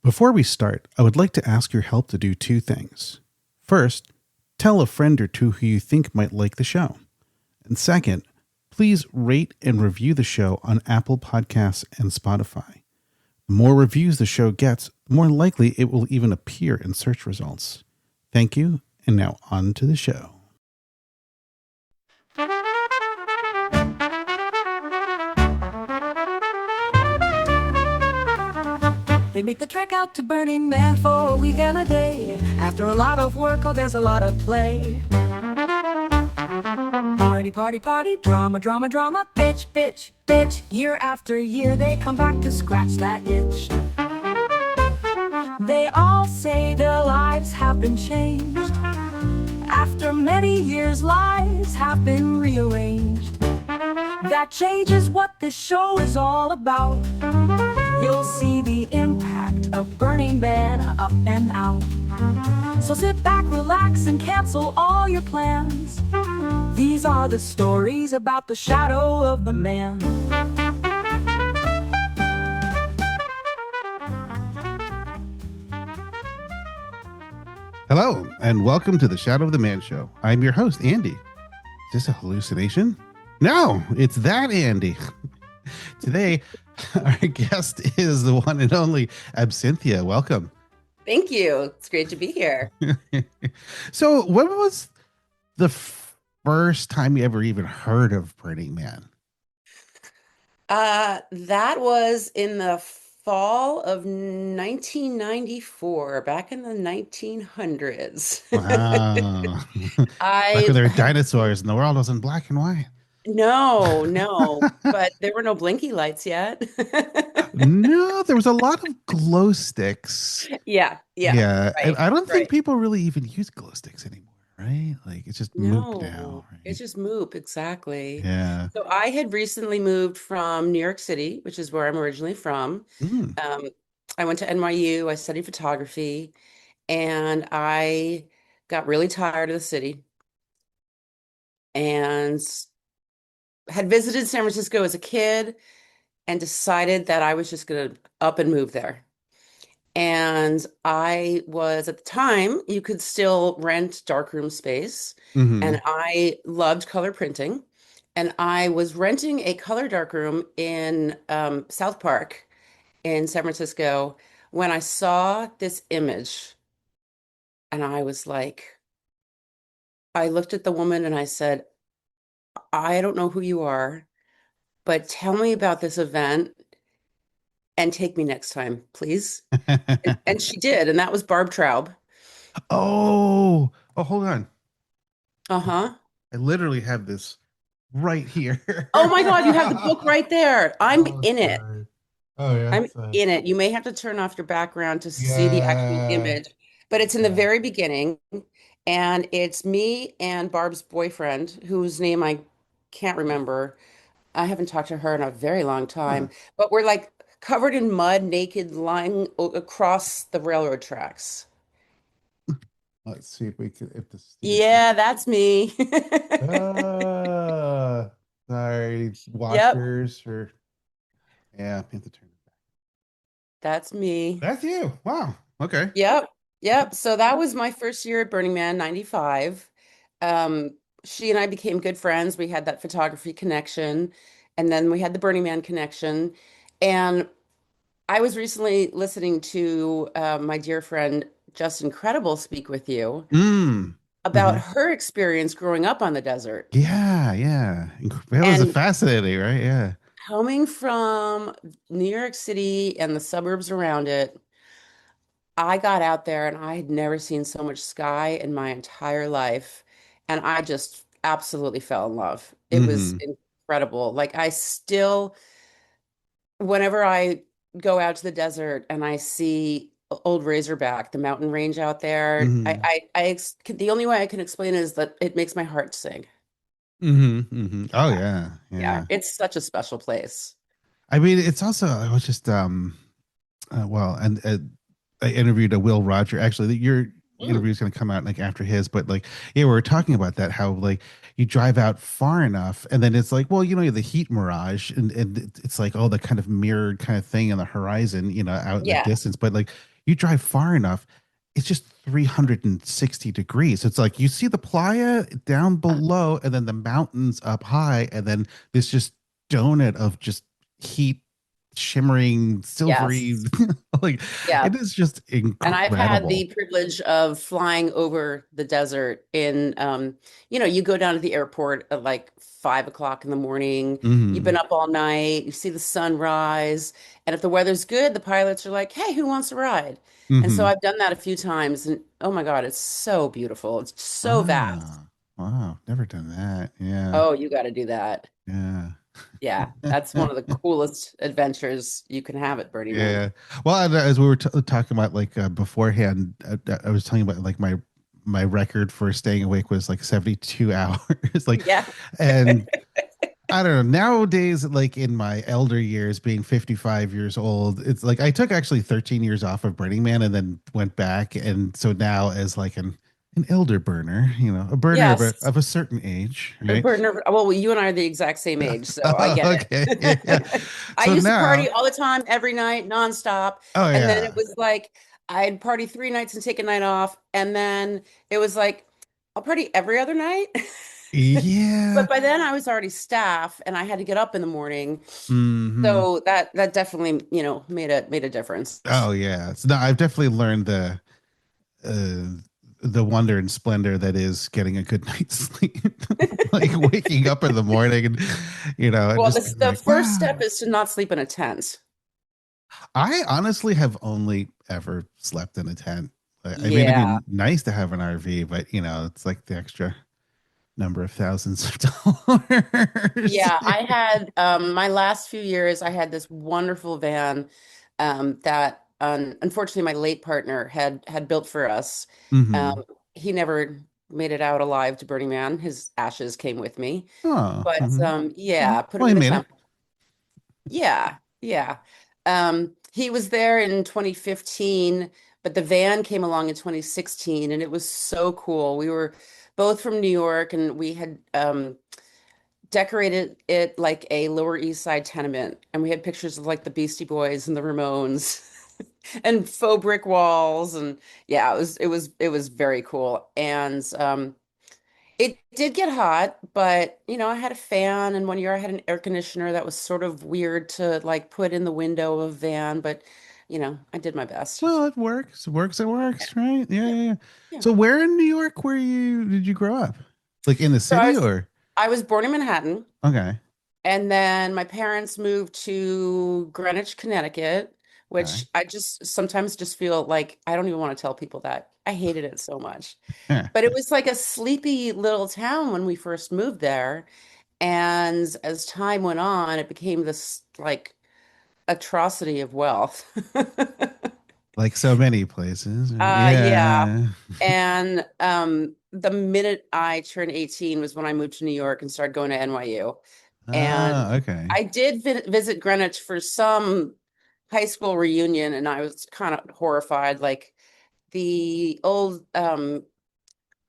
Before we start, I would like to ask your help to do two things. First, tell a friend or two who you think might like the show. And second, please rate and review the show on Apple Podcasts and Spotify. The more reviews the show gets, the more likely it will even appear in search results. Thank you, and now on to the show. They make the trek out to Burning Man for a week and a day. After a lot of work, oh, there's a lot of play. Party, party, party, drama, drama, drama, bitch, bitch, bitch. Year after year, they come back to scratch that itch. They all say their lives have been changed. After many years, lives have been rearranged. That change is what this show is all about. You'll see the impact of Burning Man up and out. So sit back, relax, and cancel all your plans. These are the stories about the shadow of the man. Hello, and welcome to the Shadow of the Man Show. I'm your host, Andy. Is this a hallucination? No, it's that Andy. Today, our guest is the one and only Absinthia. Welcome. Thank you. It's great to be here. So, when was the first time you ever even heard of Burning Man? That was in the fall of 1994, back in the 1900s. Wow. Back I when there were dinosaurs and the world was in black and white. no, but there were no blinky lights yet. No, there was a lot of glow sticks. Yeah, Yeah, and right, I don't think right. people really even use glow sticks anymore, right? Like it's just moot now, No, right? it's just Moop, exactly. Yeah. So I had recently moved from New York City, which is where I'm originally from. Mm. Um, I went to NYU, I studied photography, and I got really tired of the city and had visited San Francisco as a kid and decided that I was just going to up and move there. And I was at the time, you could still rent darkroom space, Hmm. and I loved color printing. And I was renting a color darkroom in South Park in San Francisco when I saw this image, and I was like, I looked at the woman and I said, I don't know who you are, but tell me about this event and take me next time, please. And she did, and that was Barb Traub. Oh, hold on. Uh-huh. I literally have this right here. Oh my God, you have the book right there. I'm Oh, in it. sorry. Oh, yeah. I'm in it. You may have to turn off your background to see the actual Yeah. image, but it's in the Yeah. very beginning. And it's me and Barb's boyfriend, whose name I can't remember. I haven't talked to her in a very long Huh. time, but we're like covered in mud, naked, lying across the railroad tracks. Let's see if we can, if the stupid thing. Yeah, that's me. Sorry, Yep, watchers or yeah, I have to turn it back. that's me. That's you. Wow. Okay. Yep. Yep. So that was my first year at Burning Man, 95. Um, she and I became good friends. We had that photography connection, and then we had the Burning Man connection. And I was recently listening to my dear friend Just Incredible speak with you Mm. about Hmm. her experience growing up on the desert. Yeah, yeah. That was a And fascinating, right? Yeah. coming from New York City and the suburbs around it, I got out there and I had never seen so much sky in my entire life. And I just absolutely fell in love. It was Hmm. incredible. Like I still, whenever I go out to the desert and I see old Razorback, the mountain range out there, Hmm. the only way I can explain it is that it makes my heart sing. Hmm. Hmm. Oh Yeah. yeah, Yeah. yeah. It's such a special place. I mean, it's also I was just well, and I interviewed a Will Roger. Actually, Mm, interview is going to come out like after his, but like, yeah, we were talking about that, how like you drive out far enough and then it's like, well, the heat mirage and it's like, oh, the kind of mirrored kind of thing on the horizon, out in the yeah. distance. But like you drive far enough, it's just 360 degrees. It's like you see the playa down below and then the mountains up high, and then this just donut of just heat shimmering silvery Yes. like Yeah. it is just And I've had incredible. the privilege of flying over the desert you go down to the airport at like 5 o'clock in the morning. You've been Hmm. up all night, you see the sunrise. And if the weather's good, the pilots are like, hey, who wants a ride? And so Hmm. I've done that a few times. And oh my God, it's so beautiful. It's so vast. Ah, wow, never done that. Yeah, Oh, you got to do that. yeah. Yeah. That's one of the coolest adventures you can have at Burning Man. Yeah. Well, as we were talking about like beforehand, I was telling you about like my record for staying awake was like 72 hours. Like, Yeah. and I don't know. Nowadays, like in my elder years, being 55 years old, it's like I took actually 13 years off of Burning Man and then went back. And so now, as like an elder burner, a burner of Yes. a certain age, A right? burden well, you and I are the exact same age, so I get Okay. Yeah, yeah. it. I So used to now, party all the time, every night, nonstop. oh And then it yeah. was like I'd party 3 nights and take a night off. And then it was like I'll party every other night. Yeah. But by then I was already staff and I had to get up in the morning. Hmm. So that definitely, made a difference. Oh yeah. So no, I've definitely learned the wonder and splendor that is getting a good night's sleep. Like waking up in the morning and and Well, just this being the like, first wow. step is to not sleep in a tent. I honestly have only ever slept in a tent. I mean, it'd Yeah. be nice to have an RV, but it's like the extra number of thousands of dollars. Yeah, I had my last few years, I had this wonderful van that unfortunately my late partner had built for us. Um, Hmm. he never made it out alive to Burning Man. His ashes came with me. Oh, But hmm. yeah, put Well, him he in a made it. temple. Yeah, yeah. He was there in 2015, but the van came along in 2016 and it was so cool. We were both from New York and we had decorated it like a Lower East Side tenement, and we had pictures of like the Beastie Boys and the Ramones and faux brick walls, and yeah, it was very cool. And it did get hot, but I had a fan, and one year I had an air conditioner that was sort of weird to like put in the window of a van, but I did my best. Well, it works. It works. It Yeah, works, right? Yeah, yeah, yeah, yeah. yeah. So, where in New York did you grow up? Like in the So I city was or? I was born in Manhattan. Okay. And then my parents moved to Greenwich, Connecticut, Okay. which I just sometimes just feel like I don't even want to tell people that. I hated it so much. Yeah. But it was like a sleepy little town when we first moved there. And as time went on, it became this like atrocity of wealth. Like so many places. Yeah. Yeah. And the minute I turned 18 was when I moved to New York and started going to NYU. And Ah, okay. I did visit Greenwich for some high school reunion, and I was kind of horrified. Like the old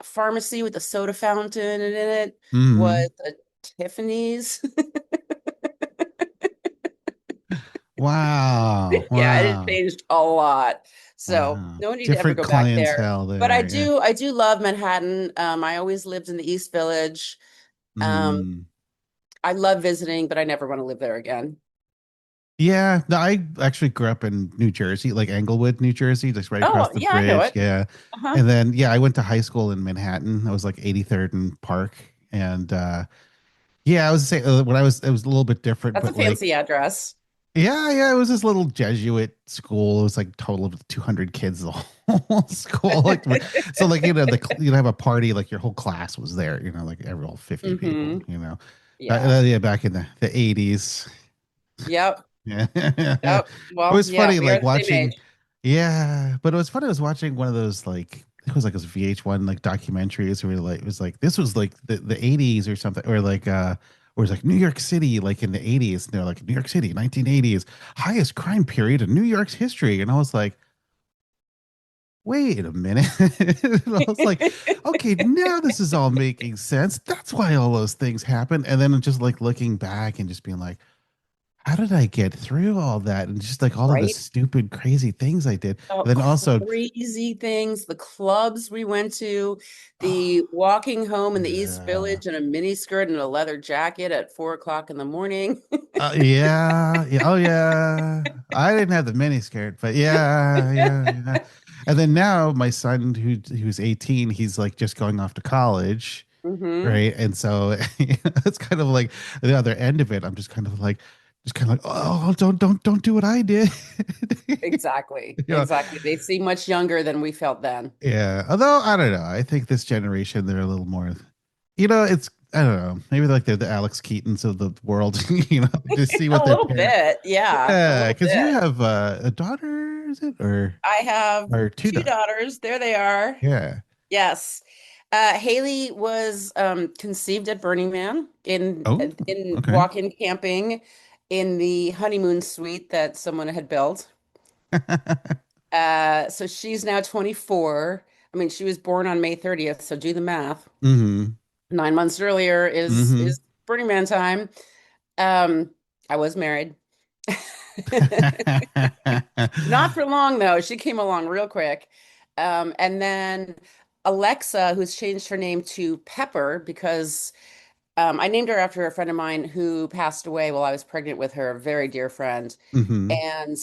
pharmacy with the soda fountain in it Hmm. was a Tiffany's. Wow. Yeah, it had Wow. changed a lot. So Wow. no need to ever Different go back there. clientele But I there. Yeah. do, I do love Manhattan. I always lived in the East Village. Um, Mm. I love visiting, but I never want to live there again. Yeah. No, I actually grew up in New Jersey, like Englewood, New Jersey, just right across Oh, the yeah, I know bridge. it. Yeah. Uh-huh. And then, yeah, I went to high school in Manhattan. I was like 83rd and Park. And yeah, I was saying when it was a little bit different, That's a but fancy like, address. yeah, yeah, it was this little Jesuit school. It was like total of 200 kids, the whole school. Like, so like, you'd have a party, like your whole class was there, like every all 50 people, Hmm. Yeah. Yeah, back in the 80s. Yep. Yeah. It Yep. Well, was yeah, funny, we are like the same age. watching, yeah, but it was funny. I was watching one of those, like, it was like those VH1 like documentaries where like, it was like, this was like the 80s or something, or like, or it was like New York City, like in the 80s. And they're like, New York City, 1980s, highest crime period in New York's history. And I was like, wait a minute. And I was like, okay, now this is all making sense. That's why all those things happen. And then just like looking back and just being like, how did I get through all that? And just like all of the Right? stupid, crazy things I did. Oh, And then also, crazy things, the clubs we went to, the walking home in the East yeah. Village in a mini skirt and a leather jacket at 4 o'clock in the morning. Yeah, yeah, oh yeah. I didn't have the mini skirt, but yeah, yeah, yeah. And then now my son, who's 18, he's like just going off to college, Hmm. right? And so it's kind of like the other end of it. I'm just kind of like, oh, don't do what I did. Exactly. You know, Exactly. They seem much younger than we felt then. yeah. Although I don't know, I think this generation they're a little more, it's I don't know, maybe like they're the Alex Keatons of the world, just see what A their little parents. bit. Yeah, a Yeah, little because you bit. have a daughter, is it, I have or two two daughters? daughters. There they are. Yeah. Yes. Haley was conceived at Burning Man Oh, in okay. walk-in camping in the honeymoon suite that someone had built. So she's now 24. I mean, she was born on May 30th, so do the math. Mm-hmm. 9 months earlier Mm-hmm. is Burning Man time. Um, I was married. Not for long though. She came along real quick. And then Alexa, who's changed her name to Pepper because I named her after a friend of mine who passed away while I was pregnant with her, a very dear friend. Mm-hmm. And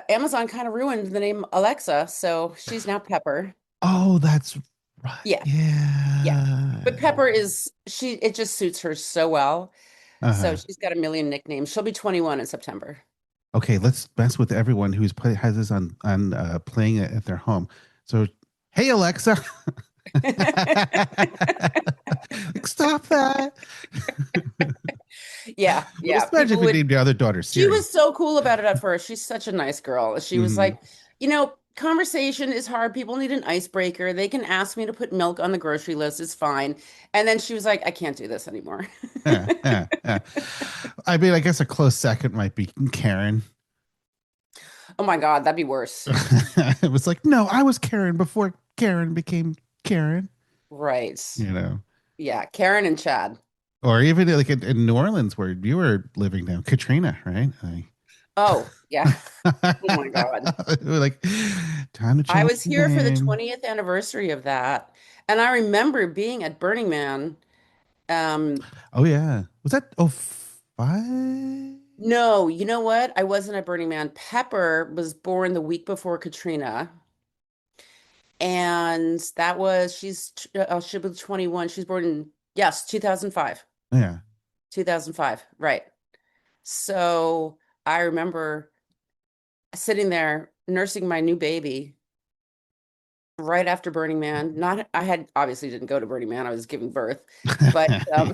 Amazon kind of ruined the name Alexa, so she's now Pepper. Oh, that's right. Yeah, yeah. But Yeah. Pepper it just suits her so well. So Uh-huh. she's got a million nicknames. She'll be 21 in September. Okay, let's mess with everyone has this on playing it at their home. So, hey Alexa, like, stop that. Yeah, Well, yeah. just imagine if People we would named your other daughter She Siri. was so cool about it at first. She's such a nice girl. She was Mm-hmm. like, conversation is hard. People need an icebreaker. They can ask me to put milk on the grocery list. It's fine. And then she was like, I can't do this anymore. Yeah, yeah, yeah. I mean, I guess a close second might be Karen. Oh my God, that'd be worse. It was like, no, I was Karen before Karen became Karen, Right. you know. Yeah, Karen and Chad. Or even like in New Orleans where you were living now, Katrina, right? Oh, yeah. Oh my God. Like, time to I change was the here for the name. 20th anniversary of that. And I remember being at Burning Man. Um, Oh yeah, was that 05? no, you know what? I wasn't at Burning Man. Pepper was born the week before Katrina. And she'll be 21. She's born in, yes, 2005. Yeah. 2005, right. So I remember sitting there nursing my new baby right after Burning Man. Not I had obviously didn't go to Burning Man. I was giving birth, but Yeah. um,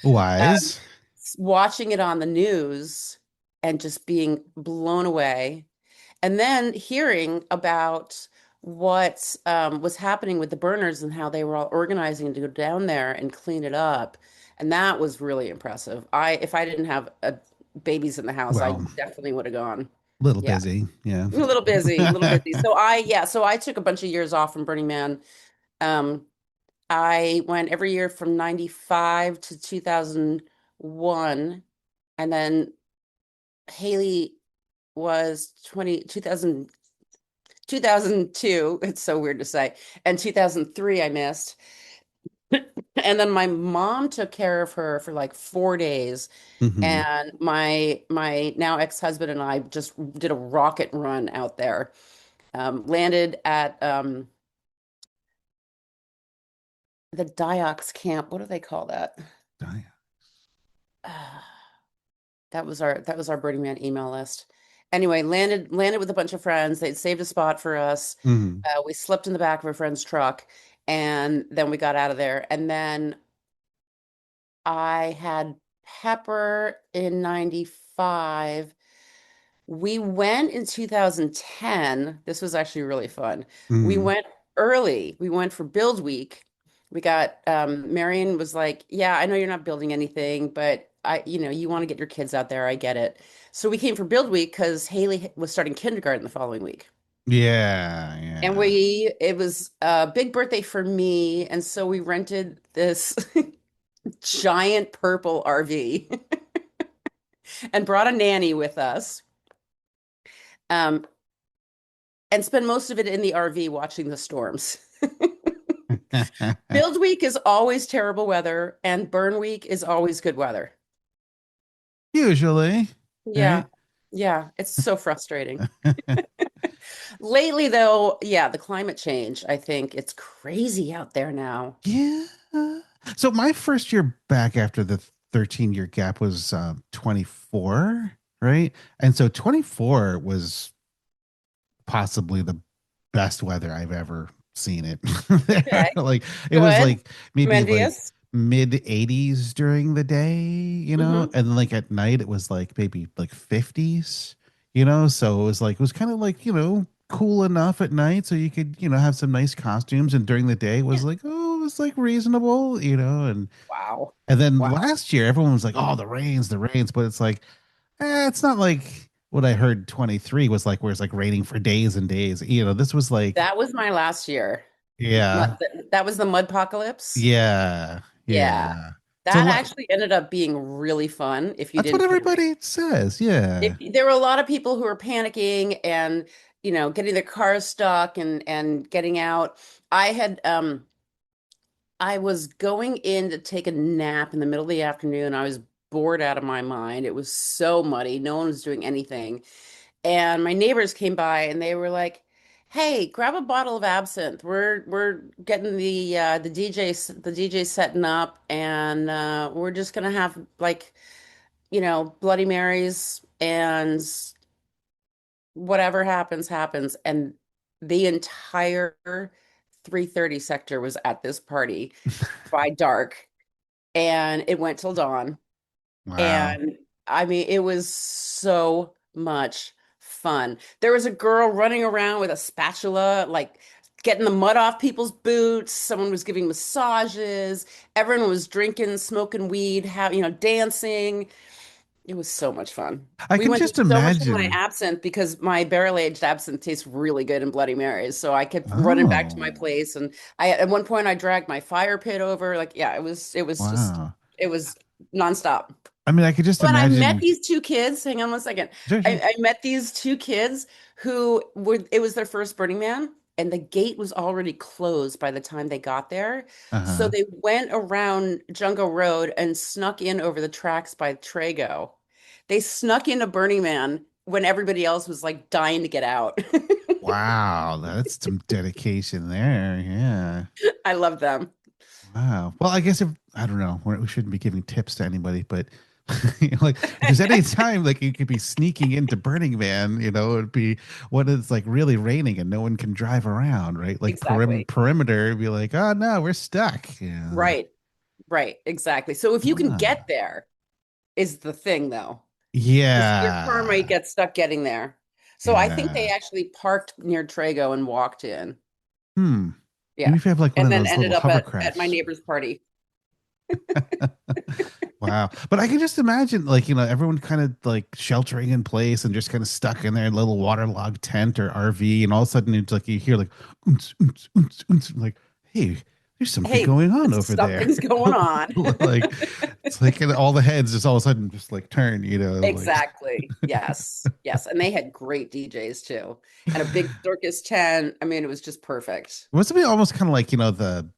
Wise. watching it on the news and just being blown away. And then hearing about what was happening with the burners and how they were all organizing to go down there and clean it up. And that was really impressive. If I didn't have babies in the house, I Well, definitely would have gone. little Yeah. busy. Yeah. A little busy, a little busy. So I took a bunch of years off from Burning Man. Um, I went every year from 95 to 2001. And then Haley was 2002. It's so weird to say. And 2003, I missed. And then my mom took care of her for like 4 days. Hmm. And my now ex-husband and I just did a rocket run out there. Landed at the Diox camp. What do they call that? That was our Burning Man email list. Anyway, landed with a bunch of friends. They'd saved a spot for us. Hmm. We slept in the back of a friend's truck, and then we got out of there. And then I had Pepper in 95. We went in 2010. This was actually really fun. We Hmm. went early. We went for Build Week. We got Marion was like, "Yeah, I know you're not building anything, but you want to get your kids out there. I get it. So we came for Build Week because Haley was starting kindergarten the following week. Yeah, And yeah. it was a big birthday for me. And so we rented this giant purple RV and brought a nanny with us. Um, and spend most of it in the RV watching the storms. Build week is always terrible weather, and burn week is always good weather. Usually, Yeah. right? Yeah, it's so frustrating. Lately, though, yeah, the climate change, I think it's crazy out there now. Yeah. So my first year back after the 13-year gap was 24, right? And so 24 was possibly the best weather I've ever seen it there. Okay, Like it was good. like I'm maybe like envious. mid 80s during the day, Hmm. and then like at night it was like maybe like 50s, so it was kind of like, cool enough at night so you could, have some nice costumes, and during the day it Yeah. was like, oh, it was like reasonable, Wow. and then Wow. last year everyone was like, oh, the rains, but it's like, it's not like what I heard 23 was like, where it's like raining for days and days. This was like, That was my last year. yeah, That was the mud apocalypse. yeah, Yeah. yeah. So That actually ended up being really fun if you that's what didn't pay rent. everybody says. Yeah. There were a lot of people who were panicking and, getting their cars stuck and getting out. I had I was going in to take a nap in the middle of the afternoon. I was bored out of my mind. It was so muddy. No one was doing anything. And my neighbors came by and they were like, "Hey, grab a bottle of absinthe. We're getting the DJ setting up, and we're just gonna have like, Bloody Marys and whatever happens, happens." And the entire 330 sector was at this party by dark, and it went till dawn. Wow. And I mean, it was so much fun. There was a girl running around with a spatula, like getting the mud off people's boots. Someone was giving massages. Everyone was drinking, smoking weed, dancing. It was so much fun. I We can went just through so much of my imagine. absinthe because my barrel-aged absinthe tastes really good in Bloody Marys. So I kept running back to my Oh, place, and at one point I dragged my fire pit over. Like, yeah, wow. it was nonstop. I mean, I could just When I met imagine. these two kids, hang on one second. Sure, sure. I met these two kids it was their first Burning Man, and the gate was already closed by the time they got there. So Uh-huh. they went around Jungle Road and snuck in over the tracks by Trago. They snuck into Burning Man when everybody else was like dying to get out. Wow, that's some dedication there. Yeah. I love them. Wow. Well, I guess if I don't know, we shouldn't be giving tips to anybody, but like if there's any time like you could be sneaking into Burning Man, it'd be when it's like really raining and no one can drive around, right? Like Exactly. perimeter, be like, oh no, we're stuck. Yeah. Right. Right. Exactly. So if you can get Ah. there is the thing, though. Your car might Yeah. get stuck getting there. So I think they Yeah. actually parked near Trago and walked in. Hmm. Yeah. Maybe if you have like one And of then those ended little up at my hovercrafts. neighbor's party. Wow. But I can just imagine like, everyone kind of like sheltering in place and just kind of stuck in their little waterlogged tent or RV. And all of a sudden it's like you hear like, oonts, oonts, oonts, oonts, like, hey, there's something Hey, going on over there. something's going on. Like, it's like all the heads just all of a sudden just like turn, like, Exactly. Yes. Yes. And they had great DJs too. And a big circus tent. I mean, it was just perfect. it must be almost kind of like, the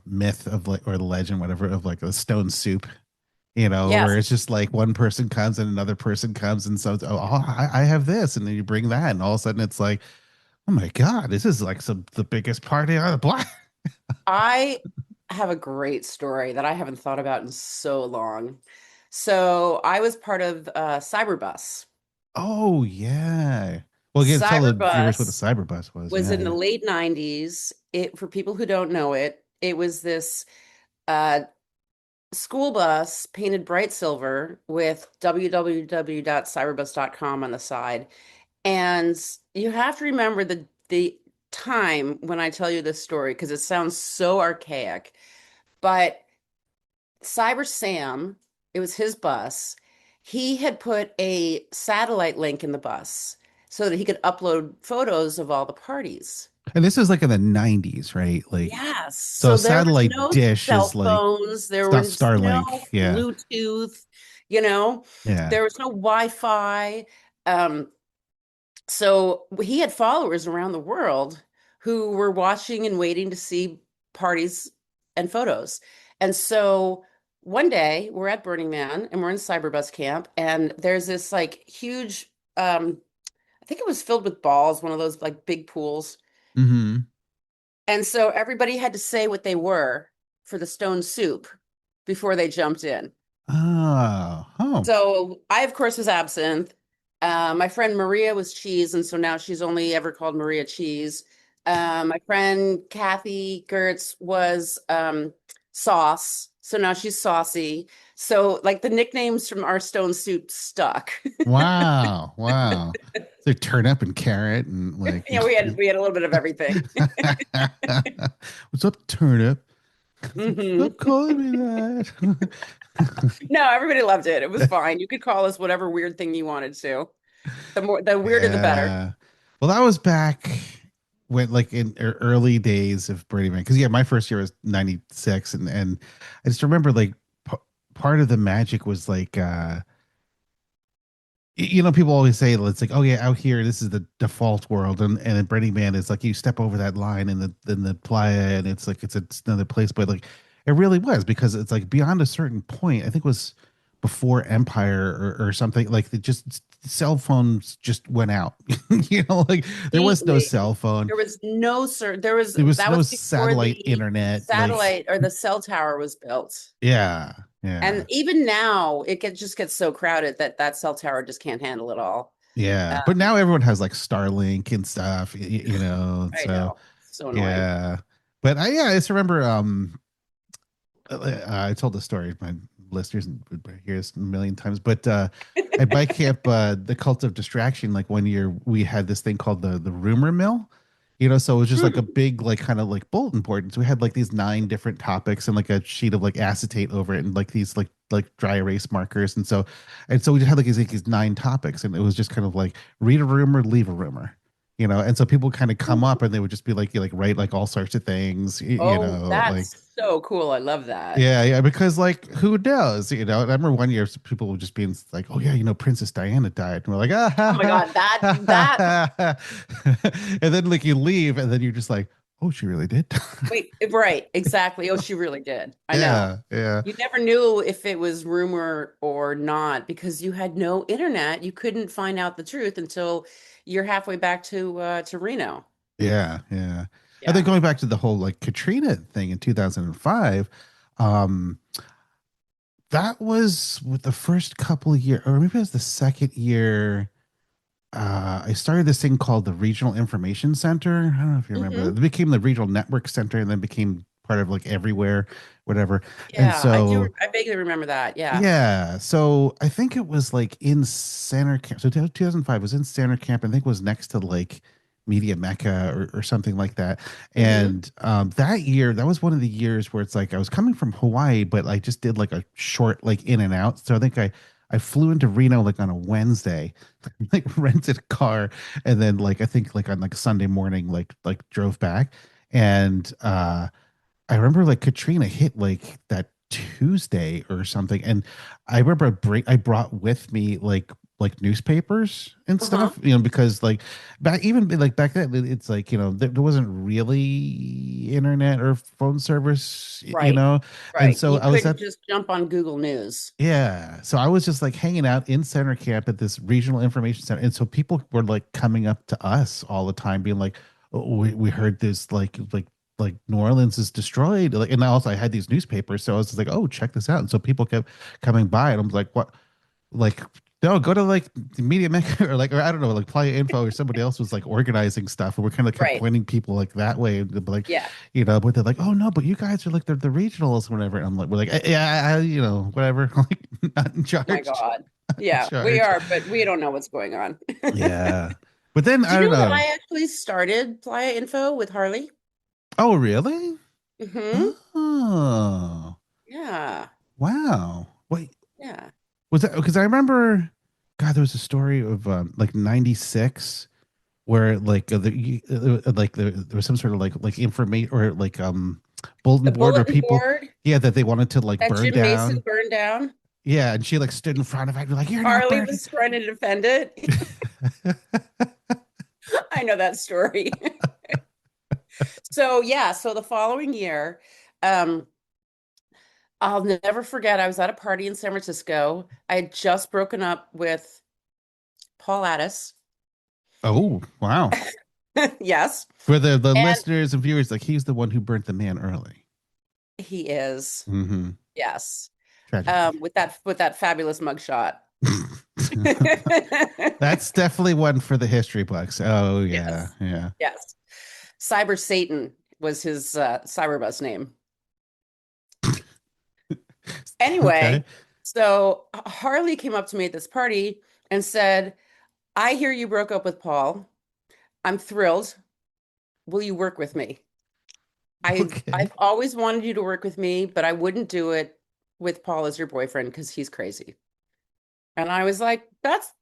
myth of like, or the legend, whatever, of like a stone soup, Yes. where it's just like one person comes and another person comes and so, oh, I have this, and then you bring that, and all of a sudden it's like, oh my God, this is like the biggest party on the block. I have a great story that I haven't thought about in so long. So I was part of Cyberbus. Oh yeah. Well, again, tell the viewers what the Cyberbus cyberbus was. was in the Yeah. late 90s. For people who don't know it, it was this uh, school bus painted bright silver with www.cyberbus.com on the side. And you have to remember the time when I tell you this story because it sounds so archaic. But Cyber Sam It was his bus. He had put a satellite link in the bus so that he could upload photos of all the parties. And this is like in the 90s, right? Like, Yes. so a So there was satellite no dish is cell like, phones, there it's not was Starlink. no Yeah. Bluetooth, you know, Yeah. there was no Wi-Fi. Um, so he had followers around the world who were watching and waiting to see parties and photos. And so one day we're at Burning Man and we're in Cyberbus camp, and there's this like huge, I think it was filled with balls, one of those like big pools. Mm-hmm. And so everybody had to say what they were for the stone soup before they jumped in. Oh, oh, So I, of course, was absinthe. My friend Maria was cheese, and so now she's only ever called Maria Cheese. My friend Kathy Gertz was sauce, so now she's saucy. So like the nicknames from our stone soup stuck. wow, wow. So turnip and carrot and like, Yeah, we had a little bit of everything. what's up, turnip? Hmm. Stop calling me that. No, everybody loved it. It was fine. You could call us whatever weird thing you wanted to. The weirder, the better. Yeah. Well, that was back when, like, in early days of Burning Man. Because yeah, my first year was '96, and I just remember like part of the magic was like people always say it's like, oh yeah, out here this is the default world, and in Burning Man it's like you step over that line in the Playa, and it's like it's another place, but like it really was because it's like beyond a certain point. I think it was before Empire or something. Like it just cell phones just went out. Like there was no Completely. cell phone. There was no sir. There was There was that no was before satellite the internet. Like satellite or the cell tower was built. yeah, yeah. And even now, just gets so crowded that that cell tower just can't handle it all. Yeah, but now everyone has like Starlink and stuff, I so know. So annoying. yeah. But I just remember I told the story, my listeners would hear this a million times, but at bike camp, the cult of distraction, like one year we had this thing called the rumor mill. So it was just like a Hmm. big, like kind of like bulletin board. And so we had like these 9 different topics and like a sheet of like acetate over it and like these like dry erase markers. And so we just had like these 9 topics, and it was just kind of like read a rumor, leave a rumor. And so people kind of come up and they would just be like, you like write like all sorts of things, Oh, like that's so cool. I love that. yeah, yeah, because like who knows, And I remember one year people were just being like, "Oh yeah, Princess Diana died," and we're like, "Ah Oh ha my ha, God, that ha, ha, that ha, ha." And then like you leave, and then you're just like, "Oh, she really did." wait, right, exactly. Oh, she really did. I know. Yeah, yeah, You never knew if it was rumor or not because you had no internet. You couldn't find out the truth until you're halfway back to Reno. yeah, yeah. And then Yeah. going back to the whole like Katrina thing in 2005, um, that was with the first couple of years, or maybe it was the second year. I started this thing called the Regional Information Center. I don't know if you remember Hmm. that. It became the Regional Network Center and then became part of like everywhere, whatever. And Yeah, I do. so, I vaguely remember that. Yeah. yeah. So I think it was like in Center Camp. So 2005 was in Center Camp. I think it was next to like Media Mecca or something like that. Hmm. And that year, that was one of the years where it's like I was coming from Hawaii, but I just did like a short like in and out. So I think I flew into Reno like on a Wednesday, like rented a car, and then like I think like on like Sunday morning, like drove back. And I remember like Katrina hit like that Tuesday or something, and I remember I brought with me like newspapers and Uh-huh. stuff, because like back then it's like there wasn't really internet or phone service, Right. and Right. so You I was couldn't at just jump on Google News. yeah. So I was just like hanging out in center camp at this regional information center. And so people were like coming up to us all the time, being like, oh, we heard this like New Orleans is destroyed. Like, and also I had these newspapers. So I was just like, oh, check this out. And so people kept coming by and I'm like, what? Like, no, go to like the Media Maker or I don't know, like Playa Info or somebody else was like organizing stuff. And we're kind of kept Right. pointing people like that way. And they'd be like, Yeah. but they're like, oh no, but you guys are like the regionals or whatever. And I'm like, we're like, yeah, whatever. Like, not in Oh my charge. God. Not in Yeah, we charge. are, but we don't know what's going on. Yeah. But then Do I you don't know that know. I actually started Playa Info with Harley? Oh, really? Hmm. Oh, Yeah. wow. Wait. Yeah. Was that because I remember, God, there was a story of like '96 where there was some sort of like information or like bulletin The board where bulletin people, board yeah, that they wanted to like that burn Jim Mason down. burned down. Yeah, and she like stood in front of it and be like, "You're not Harley burning." was trying to defend it. I know that story. So yeah, so the following year, um, I'll never forget, I was at a party in San Francisco. I had just broken up with Paul Addis. Oh, wow. Yes, For the and listeners and viewers, like he's the one who burnt the man early. he is. Mm-hmm. Yes. Tragically. With that fabulous mugshot. That's definitely one for the history books. Oh yeah, Yes. yeah. Yes. Cyber Satan was his cyberbus name. Okay. Anyway, so Harley came up to me at this party and said, I hear you broke up with Paul. I'm thrilled. Will you work with me? Okay. I've always wanted you to work with me, but I wouldn't do it with Paul as your boyfriend because he's crazy. And I was like, that's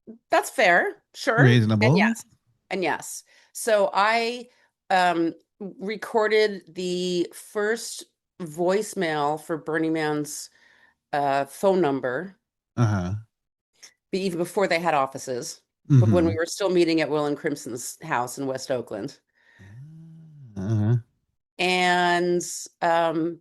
fair. Sure. And Reasonable. yes. And yes. So I um recorded the first voicemail for Burning Man's phone number, Uh-huh. even before they had offices, but when we Mm-hmm. were still meeting at Will and Crimson's house in West Oakland. Uh-huh. And um,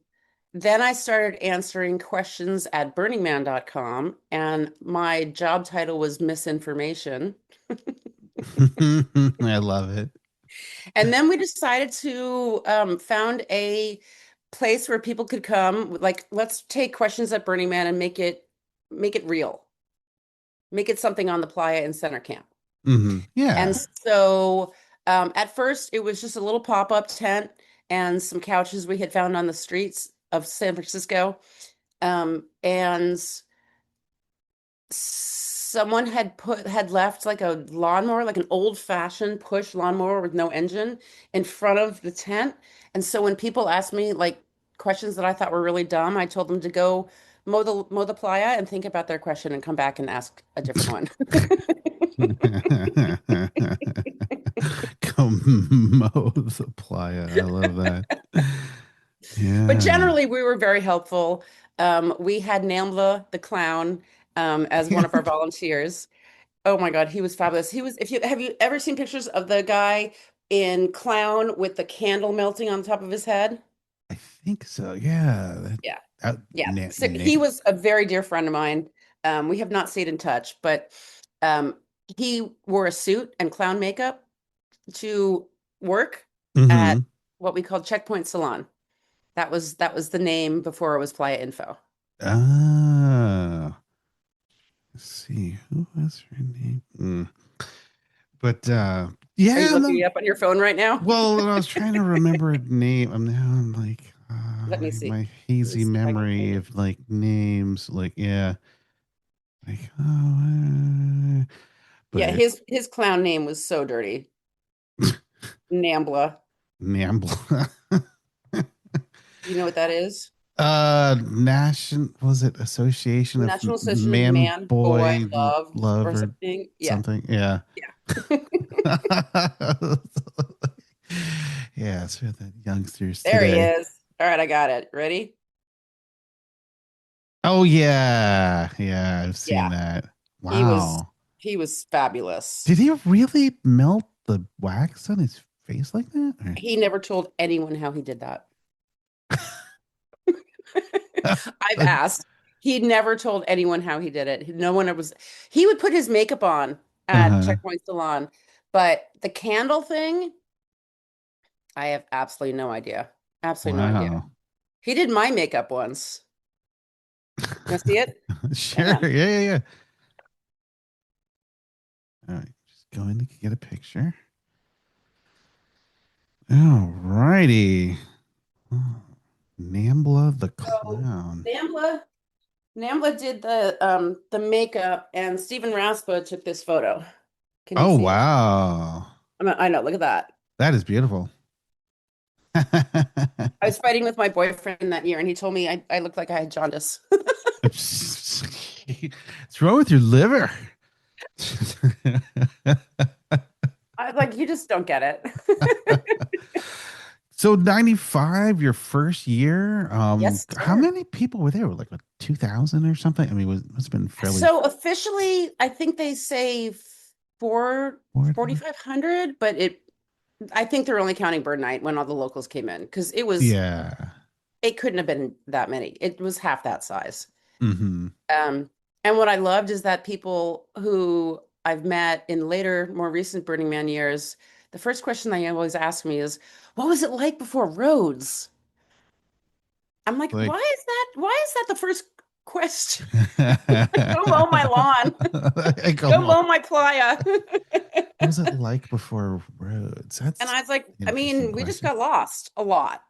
then I started answering questions at burningman.com, and my job title was misinformation. I love it. And then we decided to found a place where people could come. Like, let's take questions at Burning Man and make it real, make it something on the Playa in Center Camp. Mm-hmm. And Yeah. so at first, it was just a little pop-up tent and some couches we had found on the streets of San Francisco. And someone had left like a lawnmower, like an old-fashioned push lawnmower with no engine in front of the tent. And so when people asked me like questions that I thought were really dumb, I told them to go mow the playa and think about their question and come back and ask a different one. Come mow the playa. I love that. But Yeah. generally, we were very helpful. We had Nambla the clown as one of our volunteers. Oh my God, he was fabulous. He was, if you have you ever seen pictures of the guy in clown with the candle melting on top of his head? I think so. Yeah. Yeah. That, Yeah. So he was a very dear friend of mine. We have not stayed in touch, but um, he wore a suit and clown makeup to work at mm-hmm. what we called Checkpoint Salon. That was the name before it was Playa Info. Ah. Let's see. Who was her name? But Are you yeah, looking no. it up on your phone right now? Well, I was trying to remember a name. I'm like Let me see. my Let me hazy see if I can memory find it. of like names, like yeah, like Yeah, but his clown name was so dirty. Nambla. Nambla. You know what that is? Nation was it Association of National Association of Man Man, Boy, Boy Love, Love or or something. Yeah, something? Yeah. yeah. Yeah, it's for the youngsters There he today. is. All right, I got it. Ready? Oh yeah, yeah, I've seen Yeah, that. he was Wow. he was fabulous. Did he really melt the wax on his face like that? He never told anyone how he did that. I've Or- asked. He never told anyone how he did it. No one was, he would put his makeup on at uh-huh. Checkpoint Salon, but the candle thing, I have absolutely no idea. Absolutely no idea. Wow. He did my makeup once. You want to see it? Hang Sure. on. Yeah, yeah, yeah. All right. Just going to get a picture. All righty. Oh, Nambla the So clown. Nambla did the makeup and Stephen Raspa took this photo. Can you Oh see it? wow. I know, look at that. That is beautiful. I was fighting with my boyfriend that year and he told me I looked like I had jaundice. What's wrong with your liver? I was like, you just don't get it. So 95, your first year. Yes, How sir. many people were there? Like what, 2000 or something? I mean, must have been fairly So officially, I think they say four more than 4,500, but I think they're only counting Bird Night when all the locals came in because yeah. it couldn't have been that many. It was half that size. Hmm. Um, and what I loved is that people who I've met in later, more recent Burning Man years, the first question they always ask me is, "What was it like before roads?" I'm like, Like, "Why is that? Why is that the first question? Go mow my lawn. I go, Go "Mom, mow my playa." what was it like before roads? And That's I was like, an I interesting mean, we just question. got lost a lot,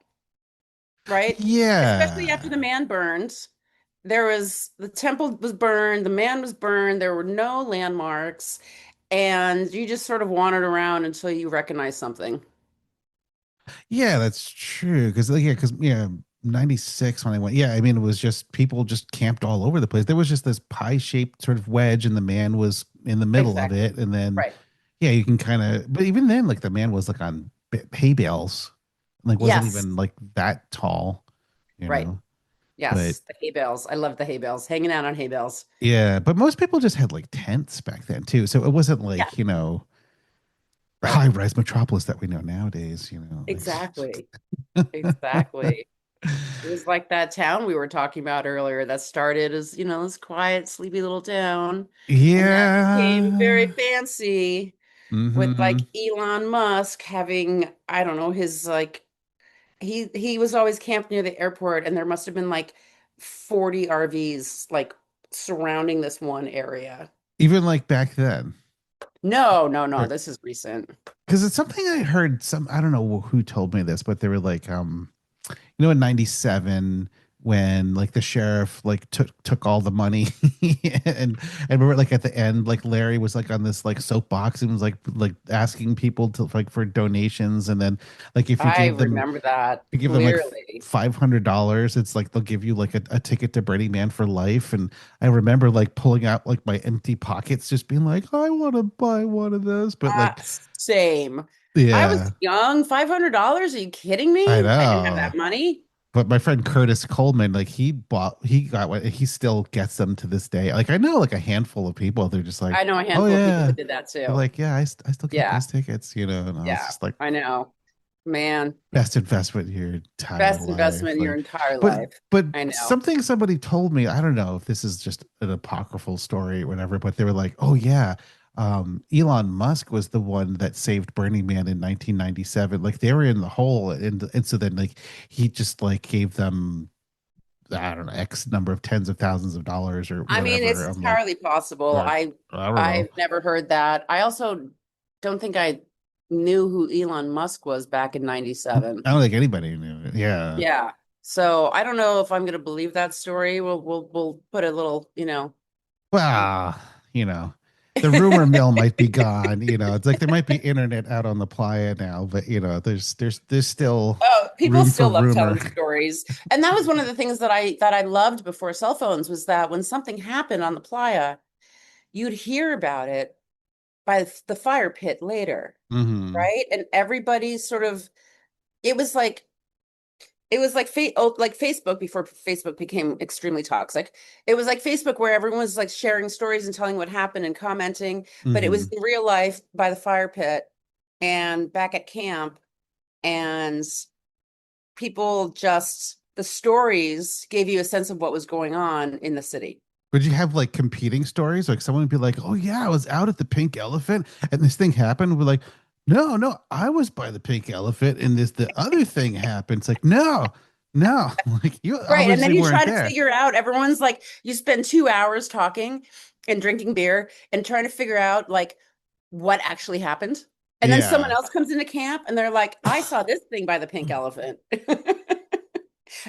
right? Especially after the Yeah. man burned. The temple was burned, the man was burned, there were no landmarks, and you just sort of wandered around until you recognized something. Yeah, that's true. Because yeah, 96 when I went. Yeah, I mean, it was just people just camped all over the place. There was just this pie-shaped sort of wedge, and the man was in the middle of Exactly. it. And then, Right. yeah, you can kind of. But even then, like the man was like on hay bales, like wasn't Yes. even like that tall, you Right. know. But Yes. The hay bales. I love the hay bales, hanging out on hay bales. yeah, but most people just had like tents back then too. So it wasn't Yeah. like the Right. high-rise metropolis that we know nowadays. Like Exactly. Exactly. It was like that town we were talking about earlier that started as, this quiet, sleepy little town. And then became very yeah. fancy with Hmm. like Elon Musk having, I don't know, his like he was always camped near the airport and there must have been like 40 RVs like surrounding this one area. Even like back then. No, no, no, this is recent. Because it's something I heard I don't know who told me this, but they were like, in 97 when like the sheriff like took all the money and remember like at the end like Larry was like on this like soapbox and was like asking people to like for donations and then like if you I gave them remember that you give them like clearly. $500, it's like they'll give you like a ticket to Burning Man for life. And I remember like pulling out like my empty pockets, just being like, I want to buy one of those. But like, Same. I was yeah, young, $500? Are you kidding I me? I didn't have know. that money. But my friend Curtis Coleman, like he got one, he still gets them to this day. Like I know like a handful of people, they're just like, I know a oh handful of people yeah. that did that They're too. like, yeah, I still get Yeah, those tickets, and I was yeah, just like, I know. Man, best investment in your entire best life. investment in your Like, entire but life. but I know. something somebody told me, I don't know if this is just an apocryphal story or whatever, but they were like, oh yeah, Elon Musk was the one that saved Burning Man in 1997. Like they were in the hole, and so then like he just like gave them, I don't know, X number of tens of thousands of dollars or I mean, whatever. it's I'm like, entirely possible. like I don't know. I've never heard that. I also don't think I knew who Elon Musk was back in 97. I don't think anybody knew it. Yeah. Yeah. So I don't know if I'm going to believe that story. We'll put a little, Well, you know, the rumor mill might be gone. It's like there might be internet out on the playa now, but there's still Oh, people room for still love rumor. telling stories. And that was one of the things that I loved before cell phones was that when something happened on the playa, you'd hear about it by the fire pit later, Hmm. right? And everybody sort of it was like like Facebook before Facebook became extremely toxic. It was like Facebook where everyone was like sharing stories and telling what happened and commenting, but it was Hmm. in real life by the fire pit and back at camp and the stories gave you a sense of what was going on in the city. Would you have like competing stories? Like someone would be like, "Oh yeah, I was out at the Pink Elephant and this thing happened." We're like, "No, no, I was by the Pink Elephant and the other thing happened." It's like, "No, no, like you Right. And then obviously you weren't try to there." figure out, everyone's like, you spend 2 hours talking and drinking beer and trying to figure out like what actually happened. And then someone Yeah, else comes into camp and they're like, I saw this thing by the pink elephant.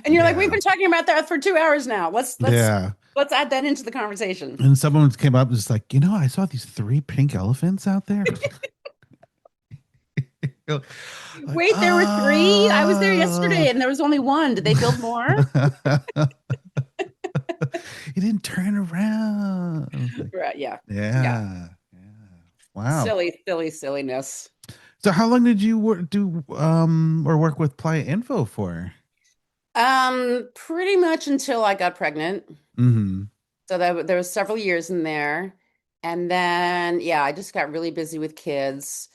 And you're like, we've yeah, been talking about that for 2 hours now. yeah. Let's add that into the conversation. And someone came up and was like, I saw these three pink elephants out there. Like, Wait, there were three? I was there yesterday oh. and there was only one. Did they build more? You didn't turn around. Like, Right, yeah. Yeah. yeah. Yeah. Wow. Silly, silly, silliness. So how long did you or work with Playa Info for? Pretty much until I got pregnant. Mm-hmm. So there was several years in there. And then yeah, I just got really busy with kids.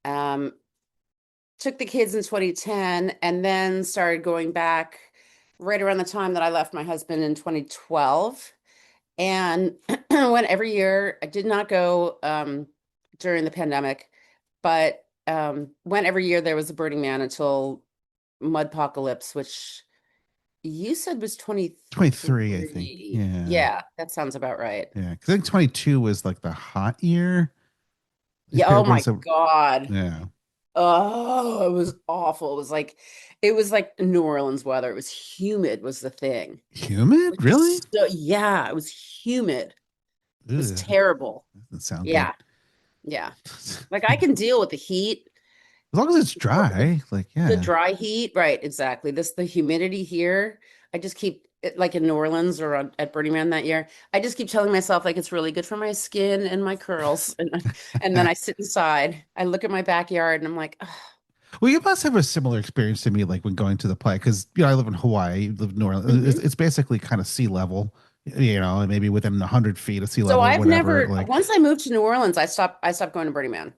Um, took the kids in 2010 and then started going back right around the time that I left my husband in 2012. And went every year. I did not go during the pandemic, but went every year. There was a Burning Man until Mudpocalypse, which you said was 23, I think. 23. Yeah. Yeah, that sounds about right. Yeah. Because I think 22 was like the hot year. Yeah, oh Everybody's my so God. yeah. Oh, it was awful. It was like New Orleans weather. It was humid was the thing. Humid? Which Really? is so yeah, it was humid. It was Ugh, terrible. doesn't sound good. Yeah, yeah. Like I can deal with the heat, As long as it's dry, like the yeah. dry heat, right? Exactly. The humidity here. I just keep like in New Orleans or at Burning Man that year. I just keep telling myself like it's really good for my skin and my curls, and then I sit inside. I look at my backyard and I'm like, "Ugh." Well, you must have a similar experience to me, like when going to the play, because I live in Hawaii, you live in New Orleans. It's, Mhm. it's basically kind of sea level, maybe within 100 feet of sea So level, I've whatever. never. Like, Once I moved to New Orleans, I stopped going to Burning Man.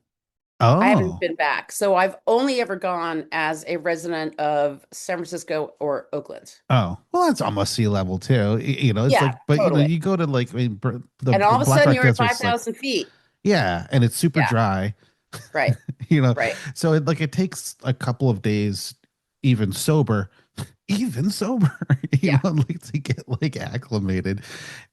I haven't oh, been back. So I've only ever gone as a resident of San Francisco or Oakland. oh, well, that's almost sea level too. It's Yeah, like, but totally. you go to like, I mean, And the all of a Black sudden Rock you're at Desert's like, 5,000 feet. yeah, and it's super Yeah, dry, right, you know, right. so it takes a couple of days, even sober, even sober, Yeah, like to get like acclimated.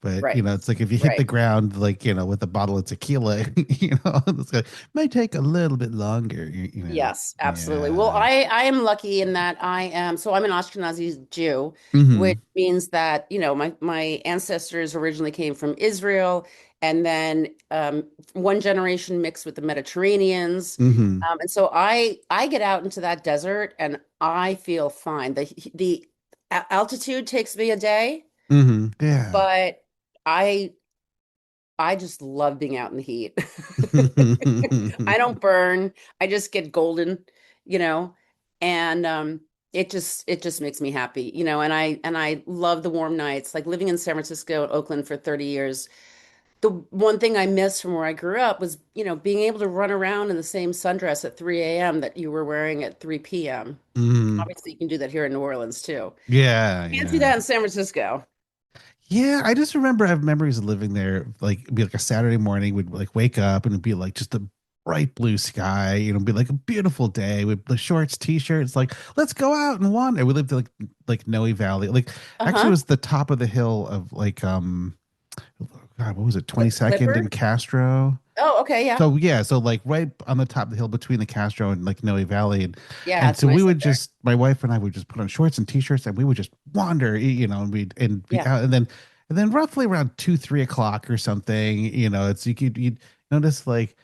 But right, it's like if you hit the right. ground like with a bottle of tequila, it's like might take a little bit longer. Yes, absolutely. Well, Yeah. I am lucky in that I am so I'm an Ashkenazi Jew, which Mm-hmm. means that, my ancestors originally came from Israel and then one generation mixed with the Mediterraneans. Mm-hmm. And so I get out into that desert and I feel fine. The altitude takes me a day, Mm-hmm. Yeah. but I I just love being out in the heat. I don't burn. I just get golden, you know, and it just makes me happy, and I love the warm nights. Like living in San Francisco and Oakland for 30 years. The one thing I missed from where I grew up was, being able to run around in the same sundress at 3 a.m. that you were wearing at 3 p.m. Mm. Obviously, you can do that here in New Orleans too. Yeah, Can't do yeah. that in San Francisco. Yeah, I just remember I have memories of living there. Like it'd be like a Saturday morning, we'd like wake up and it'd be like just a bright blue sky, be like a beautiful day with the shorts, t-shirts, like let's go out and wander. We lived like Noe Valley. Like actually it Uh-huh. was the top of the hill of like God, what was it, 22nd Clipper. and Castro? Oh, okay, yeah. So yeah, so like right on the top of the hill between the Castro and like Noe Valley, and Yeah, and it's so we nice up would there. just my wife and I would just put on shorts and t-shirts and we would just wander, and we'd and be Yeah. out, and then roughly around 2, 3 o'clock or something, it's you'd notice like,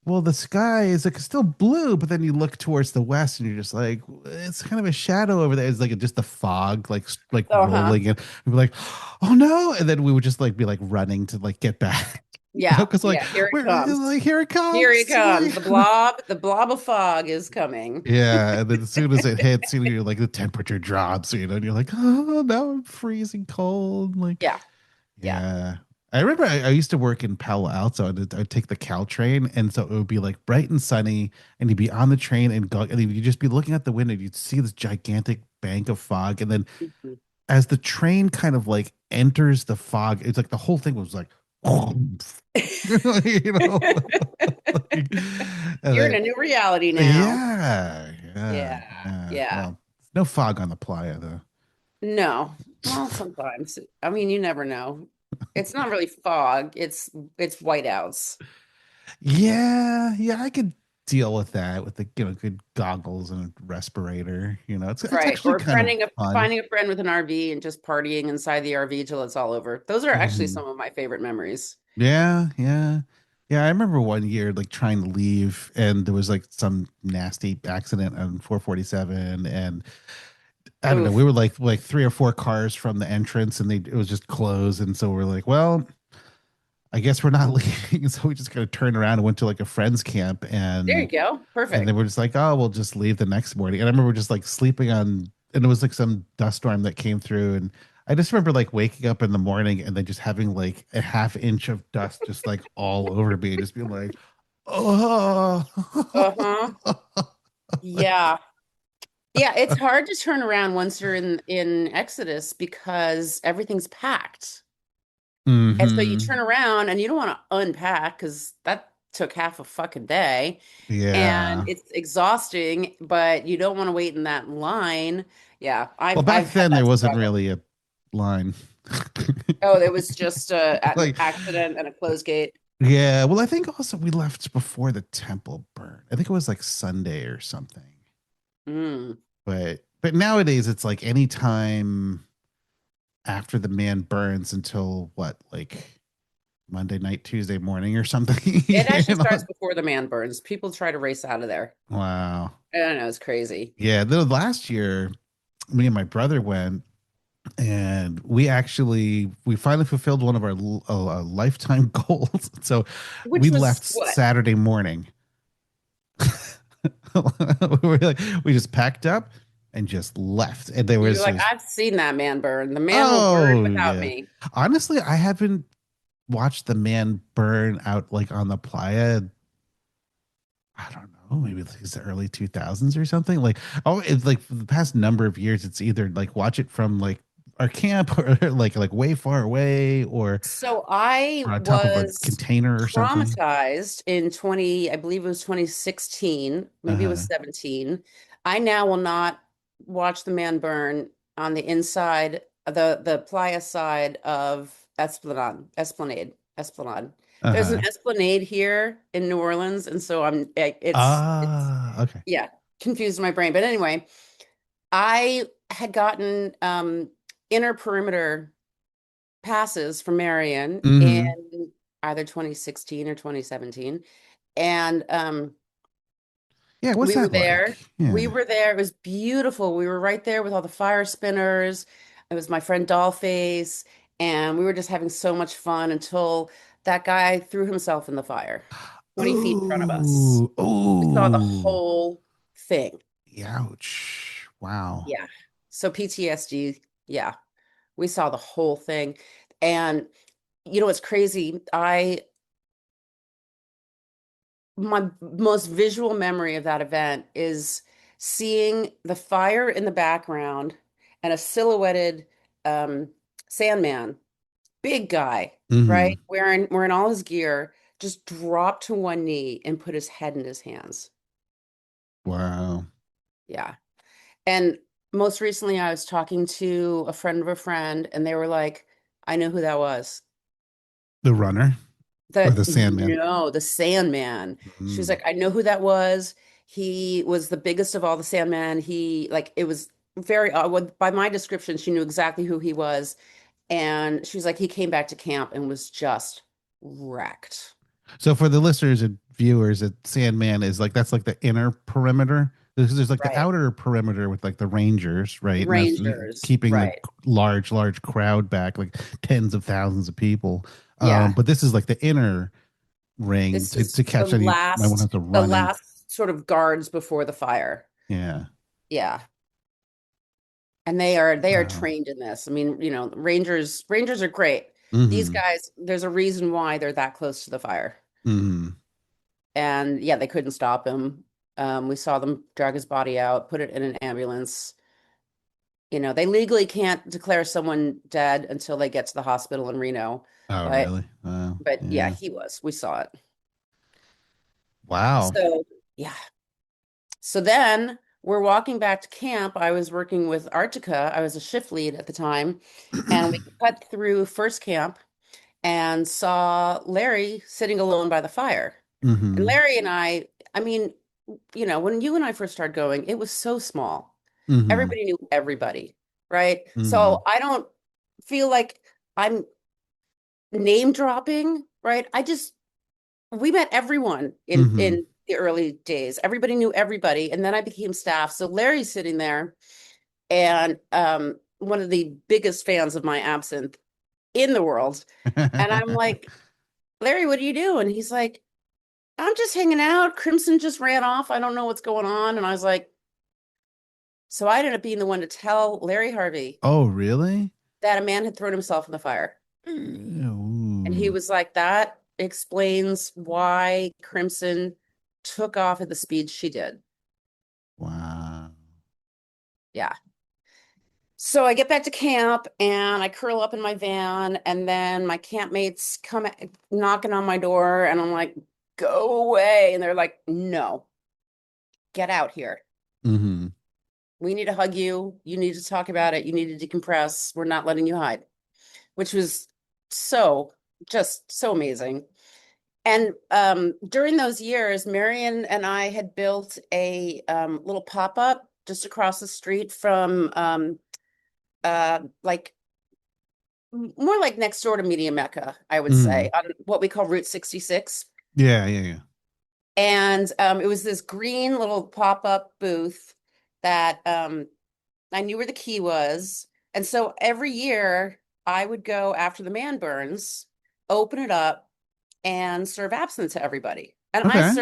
well, the sky is like still blue, but then you look towards the west and you're just like, it's kind of a shadow over there. It's like just the fog, like Uh-huh. rolling, and we'd be like, oh no, and then we would just like be like running to like get back, Yeah, because like yeah, here it we're comes. like here it Here it comes, comes. like The blob of fog is coming. yeah, and then as soon as it hits, you're like the temperature drops, and you're like, oh, now I'm freezing cold, like. Yeah, yeah. Yeah. I remember I used to work in Palo Alto, and I'd take the Caltrain, and so it would be like bright and sunny, and you'd be on the train and go, and you'd just be looking out the window, you'd see this gigantic bank of fog, and then Mhm. as the train kind of like enters the fog, it's like the whole thing was like, you know, like, and You're in then a new reality now. yeah, yeah, Yeah, yeah. yeah. Well, no fog on the playa though. No. Well, sometimes. I mean, you never know. It's not really fog. It's whiteouts. Yeah, yeah, I could deal with that with the good goggles and a respirator. It's Right. actually Or kind of fun. finding a friend with an RV and just partying inside the RV till it's all over. Those are actually Hmm. some of my favorite memories. Yeah, yeah, yeah. I remember one year like trying to leave, and there was like some nasty accident on 447, and I don't know. We Oof. were like 3 or 4 cars from the entrance, and it was just closed. And so we're like, well, I guess we're not leaving. So we just kind of turned around and went to like a friend's camp, There you go. and then Perfect. we're just like, oh, we'll just leave the next morning. And I remember just like sleeping on, and it was like some dust storm that came through, and I just remember like waking up in the morning and then just having like a half inch of dust just like all over me, and just being like, oh, Uh-huh. Yeah. Yeah, it's hard to turn around once you're in Exodus because everything's packed. And so you hmm, turn around and you don't want to unpack because that took half a fucking day. And yeah. it's exhausting, but you don't want to wait in that line. Yeah, Well, I've back had then there that wasn't struggle. really a line. Oh, there was just an accident and a closed gate. Yeah, well, I think also we left before the temple burned. I think it was like Sunday or something. Mm. But nowadays it's like anytime after the man burns until what, like Monday night, Tuesday morning or something. It actually You starts know? before the man burns. People try to race out of there. Wow. I don't know, it's crazy. Yeah, the last year me and my brother went, and we finally fulfilled one of our lifetime goals. So we Which left was what? Saturday morning. we were like, we just packed up and just left. And there You're was like, just, I've seen that man burn. The man will burn oh without yeah. me. Honestly, I haven't watched the man burn out like on the playa. I don't know, maybe like the early 2000s or something. Like, oh, it's like for the past number of years, it's either like watch it from like our camp or like way far away, So I or on top of a was container or something. traumatized in 20, I believe it was 2016, maybe it was Uh-huh. 17. I now will not watch the man burn on the inside, the Playa side of Esplanade. There's an Uh-huh. Esplanade here in New Orleans, and so it's Ah, okay. yeah, confused my brain. But anyway, I had gotten inner perimeter passes from Marion in Mm-hmm. either 2016 or 2017. And Yeah, what's we were that like? there. We Yeah. were there. It was beautiful. We were right there with all the fire spinners. It was my friend Dollface, and we were just having so much fun until that guy threw himself in the fire 20 feet in front of us. Oh, We saw the oh, whole thing. ouch. Wow. Yeah. So PTSD, yeah, we saw the whole thing. And you know what's crazy? I My most visual memory of that event is seeing the fire in the background and a silhouetted um, Sandman, big guy, Mm-hmm. right? Wearing all his gear, just drop to one knee and put his head in his hands. Wow. Yeah. And most recently, I was talking to a friend of a friend, and they were like, I know who that was. The runner or the Sandman? No, the Sandman. She was Mm. like, I know who that was. He was the biggest of all the Sandman. He like it was very by my description, she knew exactly who he was. And she was like, he came back to camp and was just wrecked. So for the listeners and viewers, that Sandman is like that's like the inner perimeter. There's like the Right. outer perimeter with like the Rangers, right? And that's Rangers. keeping the Right. large crowd back, like tens of thousands of people. Yeah. But this is like the inner ring This is to catch any. Might want to have to the run in. last sort of guards before the fire. Yeah. Yeah. And they are Wow. trained in this. I mean, Rangers are great. These Mm-hmm. guys, there's a reason why they're that close to the fire. Mm-hmm. And yeah, they couldn't stop him. We saw them drag his body out, put it in an ambulance. They legally can't declare someone dead until they get to the hospital in Reno. Oh, But really? Wow. but yeah, Yeah. he was. We saw it. Wow. So yeah. So then we're walking back to camp. I was working with Arctica. I was a shift lead at the time, and we cut through first camp and saw Larry sitting alone by the fire. And Mm-hmm. Larry and I mean, when you and I first started going, it was so small. Mm-hmm. Everybody knew everybody, right? Mm-hmm. So I don't feel like I'm name dropping, right? We met everyone in Mm-hmm. the early days. Everybody knew everybody, and then I became staff. So Larry's sitting there, and one of the biggest fans of my absinthe in the world. And I'm like, Larry, what are you doing? He's like, I'm just hanging out. Crimson just ran off. I don't know what's going on. And I was like, so I ended up being the one to tell Larry Harvey Oh, really? that a man had thrown himself in the fire. And he Ooh, was like, that explains why Crimson took off at the speed she did. wow. Yeah. So I get back to camp and I curl up in my van, and then my campmates come knocking on my door, and I'm like, go away. And they're like, no, get out here. Mm-hmm. We need to hug you. You need to talk about it. You need to decompress. We're not letting you hide, which was so, just so amazing. And during those years, Marion and I had built a little pop-up just across the street from like more like next door to Media Mecca, I would Mm-hmm. say, on what we call Route 66. Yeah, yeah, yeah. And it was this green little pop-up booth that I knew where the key was. And so every year I would go after the man burns, open it up, and serve absinthe to everybody. And Okay.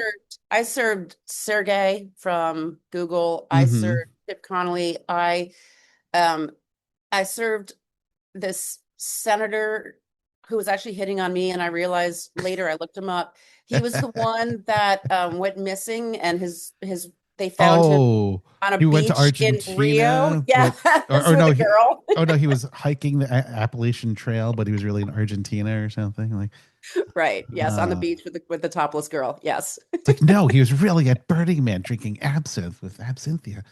I served Sergey from Google. I Mm-hmm. served Chip Connolly. Um I served this senator who was actually hitting on me, and I realized later I looked him up. He was the one that went missing, and his they found him Oh, on a he went to beach in Rio. Argentina, Yes, but or with no, a girl. oh no, he was hiking the Appalachian Trail, but he was really in Argentina or something. Like, Right. Yes, on the uh, beach with the topless girl. Yes. it's like no, he was really at Burning Man drinking absinthe with Absinthia.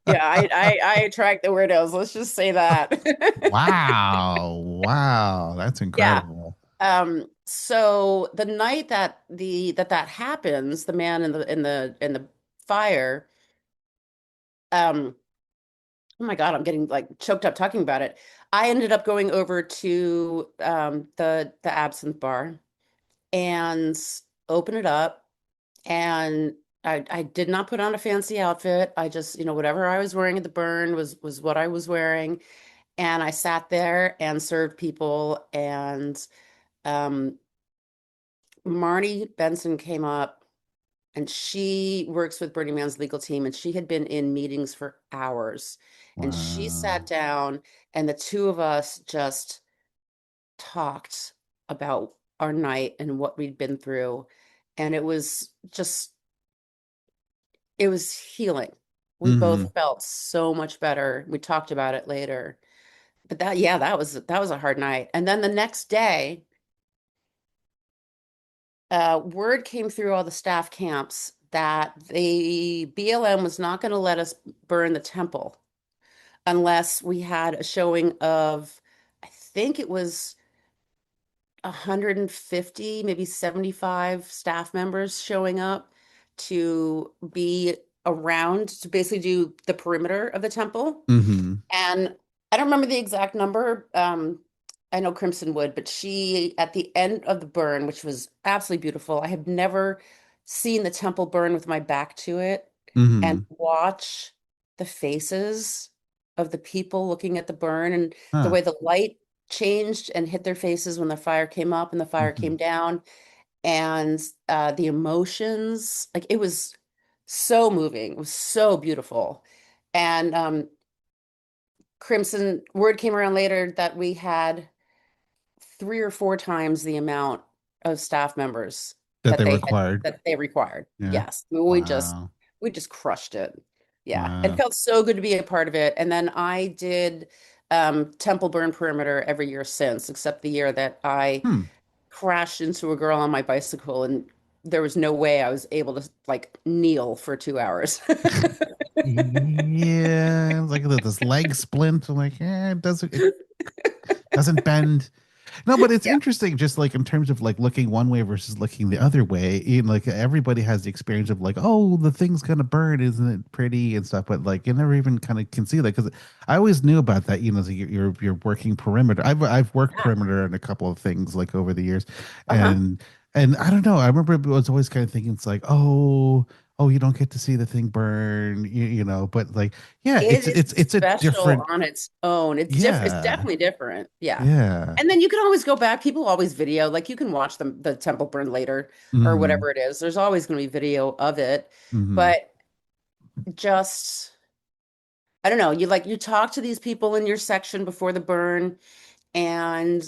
Yeah, I track the weirdos. Let's just say that. Wow, wow, that's Yeah. incredible. So the night that that happens, the man in the fire, um, oh my God, I'm getting like choked up talking about it. I ended up going over to the absinthe bar and open it up, and I did not put on a fancy outfit. I just, whatever I was wearing at the burn was what I was wearing. And I sat there and served people, and um Marnie Benson came up, and she works with Burning Man's legal team, and she had been in meetings for hours. And she sat Wow. down, and the two of us just talked about our night and what we'd been through. And it was healing. We Mm-hmm. both felt so much better. We talked about it later. But yeah, that was a hard night. And then the next day, word came through all the staff camps that the BLM was not going to let us burn the temple unless we had a showing of, I think it was 150, maybe 75 staff members showing up to be around to basically do the perimeter of the temple. Mm-hmm. And I don't remember the exact number. I know Crimson would, but she, at the end of the burn, which was absolutely beautiful, I have never seen the temple burn with my back to it and Mm-hmm. watch the faces of the people looking at the burn, and the Huh. way the light changed and hit their faces when the fire came up and the fire Mm-hmm. came down, and the emotions. Like, it was so moving. It was so beautiful. And Crimson, word came around later that we had 3 or 4 times the amount of staff members That they required. that they required. Yeah. Yes. Wow. We just crushed it. Yeah. It Wow. felt so good to be a part of it. And then I did Temple Burn Perimeter every year since, except the year that I Hmm. crashed into a girl on my bicycle, and there was no way I was able to like kneel for 2 hours. Yeah, it's like this leg splint. I'm like, it doesn't bend. No, but it's Yeah. interesting, just like in terms of like looking one way versus looking the other way. Like everybody has the experience of like, oh, the thing's gonna burn, isn't it pretty and stuff. But like you never even kind of can see that because I always knew about that. So you're working perimeter. I've worked Yeah. perimeter in a couple of things like over the years, Uh-huh. and And I don't know. I remember I was always kind of thinking it's like, oh, you don't get to see the thing burn, but like, yeah, It is it's a special different, on its own. It's different. It's yeah, definitely different. Yeah. yeah. And then you can always go back. People always video, like you can watch the temple burn later or Hmm. whatever it is. There's always going to be video of it. Hmm. But just, I don't know, you talk to these people in your section before the burn and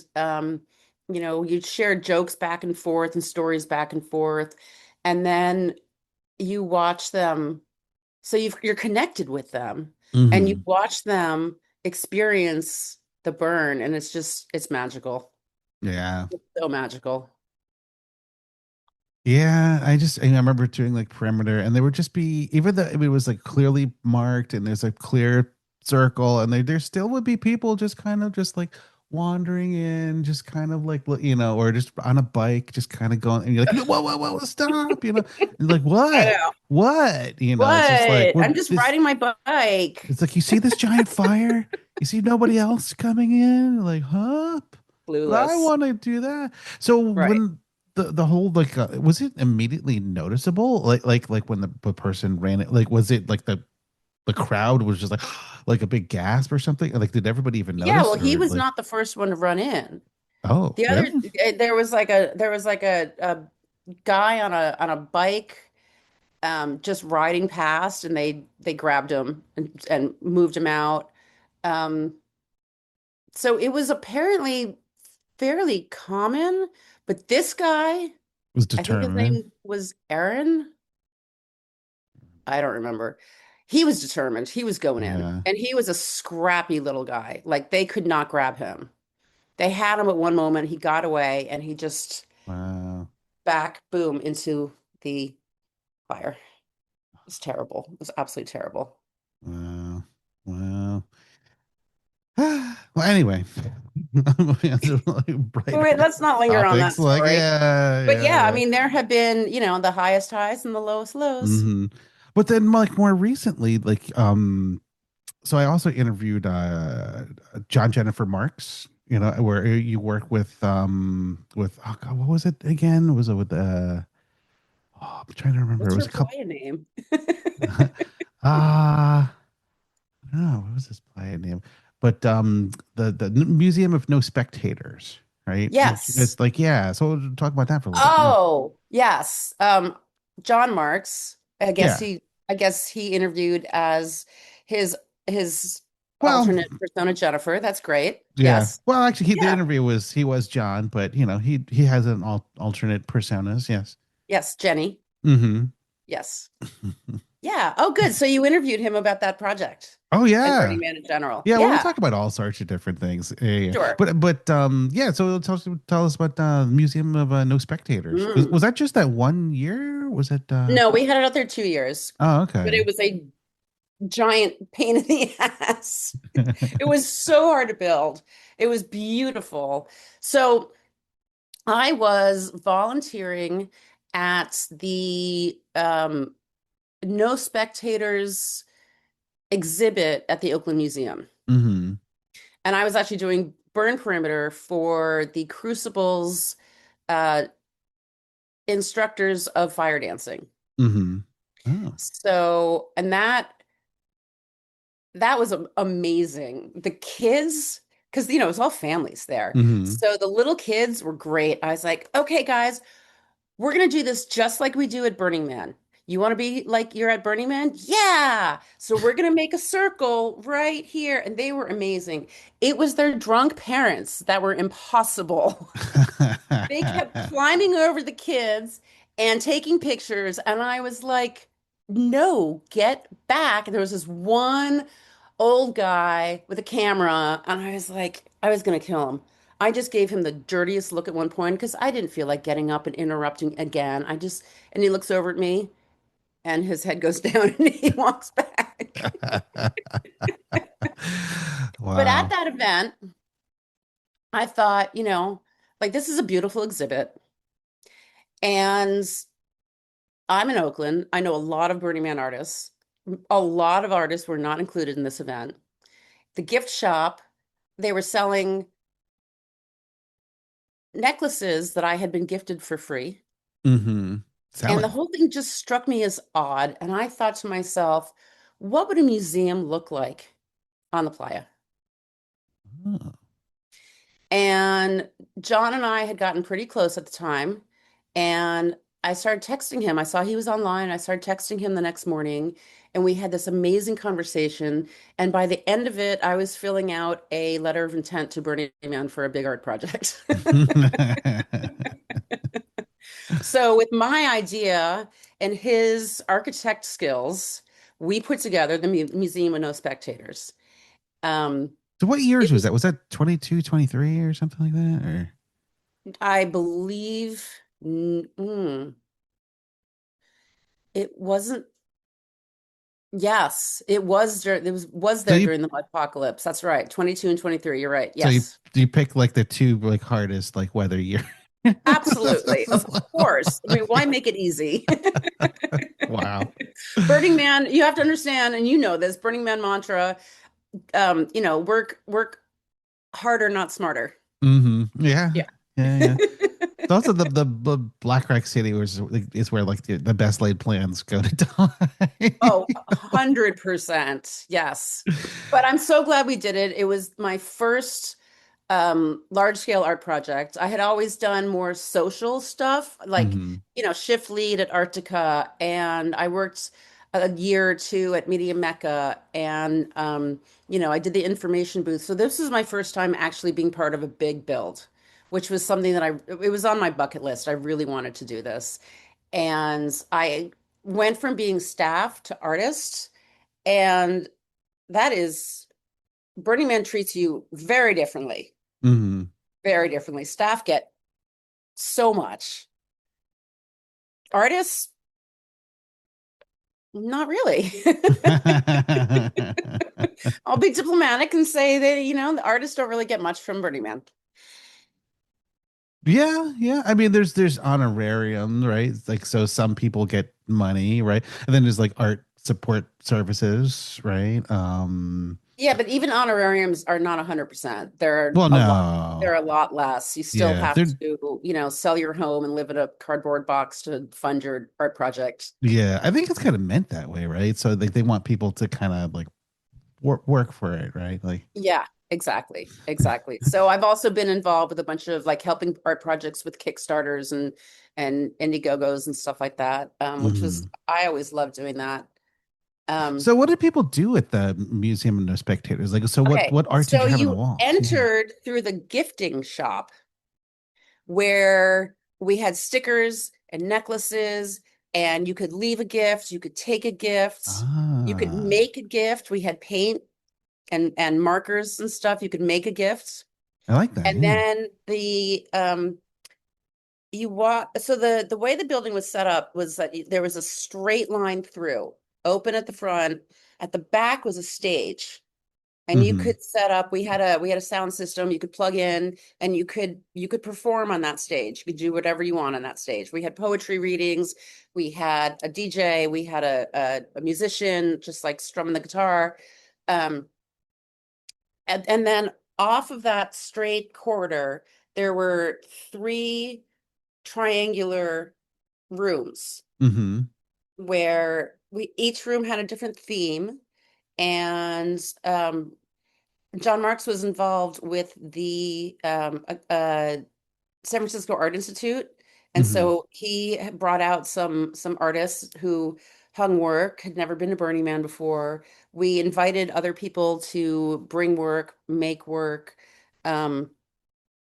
you share jokes back and forth and stories back and forth. And then you watch them. So you're connected with them and you Hmm. watch them experience the burn, and it's magical. Yeah. It's so magical. Yeah, I remember doing like perimeter, and there would just be, even though it was like clearly marked and there's a clear circle, and there still would be people just kind of just like wandering in, just kind of like or just on a bike, just kind of going, and you're like, whoa, whoa, whoa, stop, and like I what, know. it's just like, What? well, I'm just this, riding my bike. it's like, you see this giant fire, you see nobody else coming in, like, huh? But I Clueless. want to do that. So Right. when the whole like was it immediately noticeable? Like when the person ran it, like was it like the crowd was just like like a big gasp or something? Like did everybody even Yeah, well, notice he or was like, not the first one to run in. oh, The other really? there was like a guy on a bike just riding past, and they grabbed him and moved him out. Um so it was apparently fairly common, but this guy, Was I think his determined. name was Aaron. I don't remember. He was determined. He was going in. Yeah. And he was a scrappy little guy. Like they could not grab him. They had him at one moment. He got away and he just Wow. back, boom, into the fire. It was terrible. It was absolutely terrible. Wow. Wow. Well, anyway, moving on to like But brighter wait, let's not linger on that topics. Like, story. yeah, But yeah, yeah, I yeah. mean, there have been, the highest highs and the lowest lows. Hmm. But then, like more recently, like so I also interviewed John Jennifer Marks, where you work with oh God, what was it again? Was it with oh, I'm trying to remember. It What's was her a couple Playa name? I don't know, what was this play name? But the Museum of No Spectators, right? Like you Yes. guys like, yeah, so we'll talk about that for a little bit. Yeah. Oh, yes. John Marks. Yeah. I guess he interviewed as his Well, alternate persona, Jennifer. That's great. yeah. Yes. Well, actually, the Yeah. interview was he was John, but he has an alternate personas. Yes. Yes, Jenny. Mm-hmm. Yes. Yeah. Oh, good. So you interviewed him about that project Oh and yeah. Burning Man in general. Yeah, well, we Yeah, talk about all sorts of different things. Yeah, yeah. sure. But yeah. So tell us about the Museum of No Spectators. Was Mm. that just that one year? Was it? No, we had it out there 2 years, Oh, but okay. it was a giant pain in the ass. It was so hard to build. It was beautiful. So I was volunteering at the No Spectators exhibit at the Oakland Museum. Mm-hmm. And I was actually doing burn perimeter for the Crucibles uh, instructors of fire dancing. Mm-hmm. Oh. So, and that was amazing. The kids, because it's all families there. Mm-hmm. So the little kids were great. I was like, okay, guys, we're going to do this just like we do at Burning Man. You want to be like you're at Burning Man? Yeah. So we're going to make a circle right here. And they were amazing. It was their drunk parents that were impossible. They kept climbing over the kids and taking pictures. And I was like, no, get back. And there was this one old guy with a camera. And I was like, I was going to kill him. I just gave him the dirtiest look at one point because I didn't feel like getting up and interrupting again. And he looks over at me and his head goes down and he walks back. But at Wow. that event, I thought, like this is a beautiful exhibit. And I'm in Oakland. I know a lot of Burning Man artists. A lot of artists were not included in this event. The gift shop, they were selling necklaces that I had been gifted for free. Mm-hmm. And the Selling. whole thing just struck me as odd. And I thought to myself, what would a museum look like on the playa? Oh. And John and I had gotten pretty close at the time. And I started texting him. I saw he was online. I started texting him the next morning. And we had this amazing conversation. And by the end of it, I was filling out a letter of intent to Burning Man for a big art project. So, with my idea and his architect skills, we put together the Museum of No Spectators. Um, So what years it was was, that? Was that 22, 23, or something like that? Or I believe, it wasn't. Yes, it was. It was so there during the apocalypse. That's right. 22 and 23. You're right. so Yes, you pick like the two like hardest like weather year. absolutely. Of course. I mean, why make it easy? Wow. Burning Man. You have to understand, and you know this. Burning Man mantra. Work harder, not smarter. Mm-hmm. Yeah. Yeah. Yeah. Yeah. It's also the Black Rock City was is where like the best laid plans go to die. Oh, 100%. Yes. But I'm so glad we did it. It was my first large scale art project. I had always done more social stuff, like, Hmm. shift lead at Arctica, and I worked a year or two at Media Mecca, and I did the information booth. So this was my first time actually being part of a big build, which was something that it was on my bucket list. I really wanted to do this. And I went from being staff to artist, and that is Burning Man treats you very differently, Hmm. very differently. Staff get so much. Artists, not really. I'll be diplomatic and say that, the artists don't really get much from Burning Man. Yeah, yeah. I mean, there's honorarium, right? Like, so some people get money, right? And then there's like art support services, right? Yeah, but even honorariums are not 100%. Well, They're no, a lot less. You still yeah, have they're to, sell your home and live in a cardboard box to fund your art project. yeah. I think it's kind of meant that way, right? So like they want people to kind of like work for it, right? Like, Yeah, exactly. Exactly. So I've also been involved with a bunch of like helping art projects with Kickstarters and Indiegogos and stuff like that. Which was mhm. I always loved doing that. Um, So what did people do at the Museum of No Spectators? Like, so okay, what art did so you have on the you walls? Yeah. entered through the gifting shop where we had stickers and necklaces, and you could leave a gift, you could take a gift, you could Ah, make a gift. We had paint and markers and stuff. You could make a gift. I like that. And Yeah. then you walk, so the way the building was set up was that there was a straight line through, open at the front. At the back was a stage, and you Hmm. could set up. We had a sound system you could plug in, and you could perform on that stage. You could do whatever you want on that stage. We had poetry readings, we had a DJ, we had a musician just like strumming the guitar. Um, and then off of that straight corridor, there were three triangular rooms Hmm. where we each room had a different theme. And John Marks was involved with the San Francisco Art Institute. And Hmm. so he had brought out some artists who hung work, had never been to Burning Man before. We invited other people to bring work, make work. Um,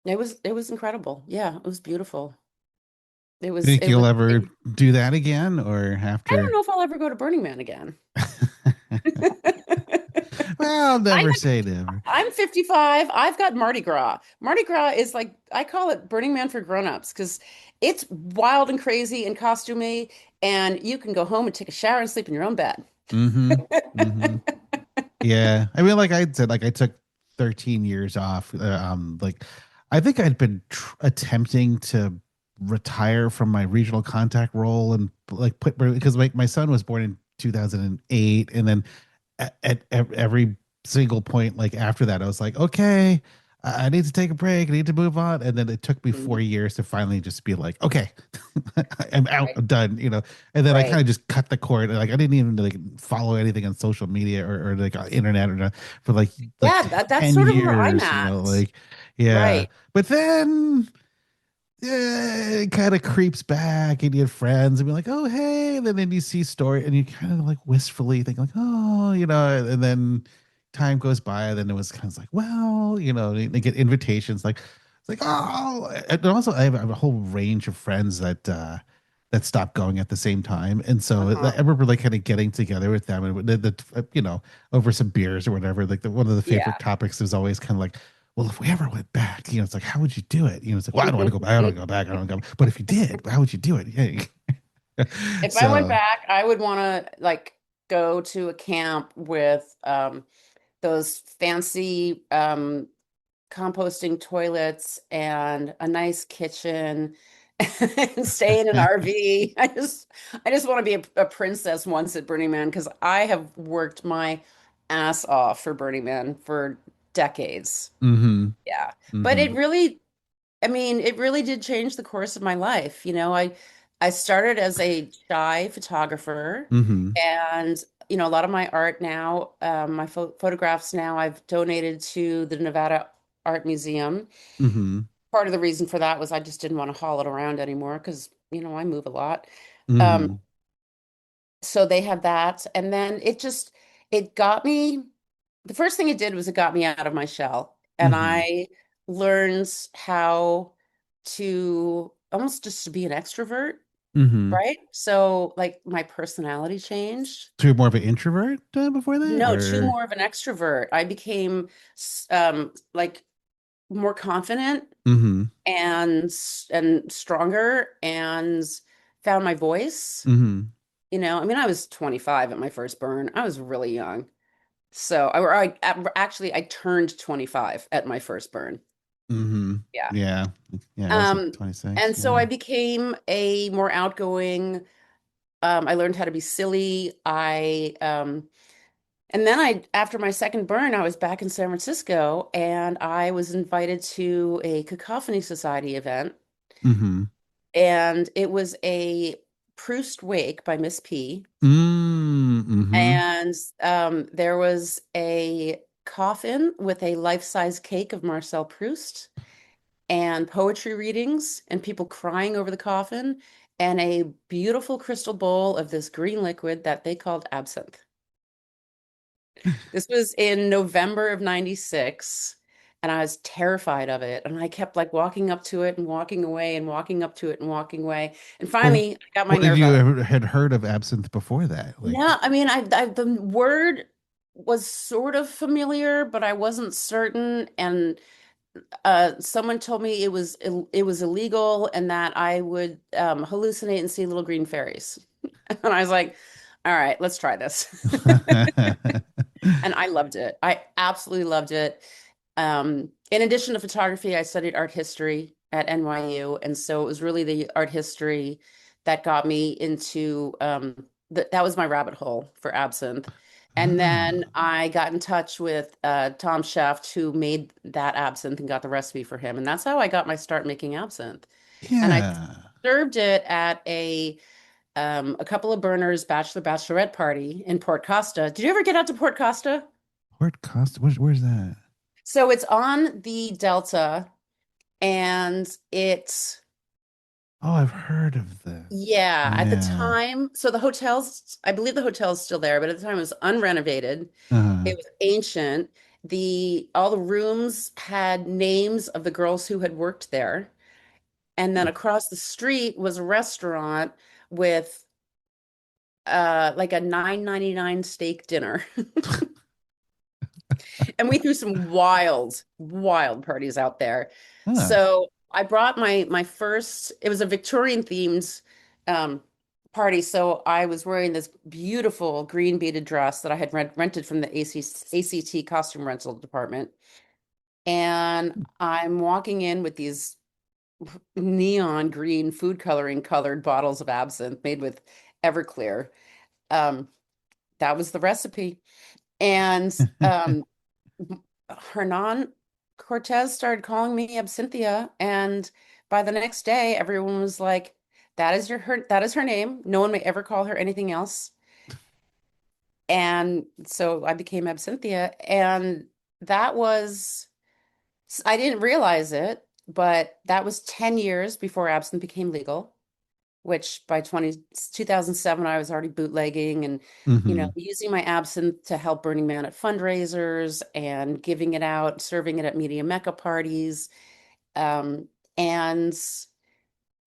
it was incredible. Yeah, it was beautiful. It was Think it you'll was ever do that again or have I don't to? know if I'll ever go to Burning Man again. Well, I never have, say never. I'm 55. I've got Mardi Gras. Mardi Gras is like I call it Burning Man for grown-ups because it's wild and crazy and costumey, and you can go home and take a shower and sleep in your own bed. Hmm. Hmm. Yeah. I mean, like I said, like I took 13 years off. Like I think I'd been attempting to retire from my regional contact role and like put because my son was born in 2008, and then at every single point like after that I was like, okay, I need to take a break. I need to move on. And then it took me Mhm. 4 years to finally just be like, okay, I'm out. Right. I'm done. And then I kind Right. of just cut the cord. Like I didn't even like follow anything on social media or like on internet for like Yeah, that's 10 sort of where I'm years, at. like, yeah. Right. But then it kind of creeps back and you have friends and be like, oh, hey. And then you see story and you kind of like wistfully think like, oh, and then time goes by. And then it was kind of like, well, they get invitations it's like, oh, and also I have a whole range of friends that stopped going at the same time. And so I Uh-huh. remember like kind of getting together with them and over some beers or whatever. Like one of the Yeah. favorite topics is always kind of like, well, if we ever went back, it's like, how would you do it? It's like, well, I don't want to go back. I don't want to go back. I don't want to go. But if you did, how would you do it? Yeah. If I went So, back, I would want to like go to a camp with those fancy composting toilets and a nice kitchen and stay in an RV. I just want to be a princess once at Burning Man because I have worked my ass off for Burning Man for decades. mm-hmm, Yeah. But mm-hmm, I mean, it really did change the course of my life. I started as a shy photographer, mm-hmm, and a lot of my art now, my photographs now, I've donated to the Nevada Art Museum. mm-hmm, Part of the reason for that was I just didn't want to haul it around anymore because I move a lot. Um, mm-hmm, so they have that, and then it got me. The first thing it did was it got me out of my shell, and mm-hmm, I learned how to almost just to be an extrovert, mm-hmm. right? So like my personality changed. So you're more of an introvert before that, No, too or? more of an extrovert. I became like more confident Mm-hmm, and stronger and found my voice. mm-hmm, I mean, I was 25 at my first burn. I was really young. So I turned 25 at my first burn. mm-hmm. Yeah. Yeah. Yeah, I was like Um, 26. and so Yeah. I became a more outgoing, I learned how to be silly. And then after my second burn, I was back in San Francisco and I was invited to a Cacophony Society event. Mm-hmm. And it was a Proust Wake by Miss P. Mm-hmm. And there was a coffin with a life-size cake of Marcel Proust and poetry readings and people crying over the coffin and a beautiful crystal bowl of this green liquid that they called absinthe. This was in November of 96, and I was terrified of it. And I kept like walking up to it and walking away and walking up to it and walking away. And Well, finally, I got my well, nerve you up. had heard of absinthe before that, like, No, I mean, the word was sort of familiar, but I wasn't certain. And someone told me it was illegal and that I would hallucinate and see little green fairies. And I was like, all right, let's try this. And I loved it. I absolutely loved it. In addition to photography, I studied art history at NYU, and so it was really the art history that got me into that was my rabbit hole for absinthe. And then ah, I got in touch with Tom Shaft, who made that absinthe and got the recipe for him. And that's how I got my start making absinthe. And I yeah. served it at a couple of burners bachelorette party in Port Costa. Did you ever get out to Port Costa? Port Costa, where's that? So it's on the Delta, and it's Oh, I've heard of this. yeah, at the Yeah. time, so I believe the hotel's still there, but at the time it was unrenovated. Uh, It was ancient. The all the rooms had names of the girls who had worked there. And then across the street was a restaurant with like a 9.99 steak dinner. And we threw some wild, wild parties out there. huh. So I brought my first, it was a Victorian themed um, party. So I was wearing this beautiful green beaded dress that I had rented from the ACT costume rental department. And I'm walking in with these neon green food coloring colored bottles of absinthe made with Everclear. Um, that was the recipe. And Hernan Cortez started calling me Absinthia, and by the next day, everyone was like, that is her name. No one may ever call her anything else." And so I became Absinthia, and that was I didn't realize it, but that was 10 years before absinthe became legal, which by 2007 I was already bootlegging and, Hmm. using my absinthe to help Burning Man at fundraisers and giving it out, serving it at media mecca parties. And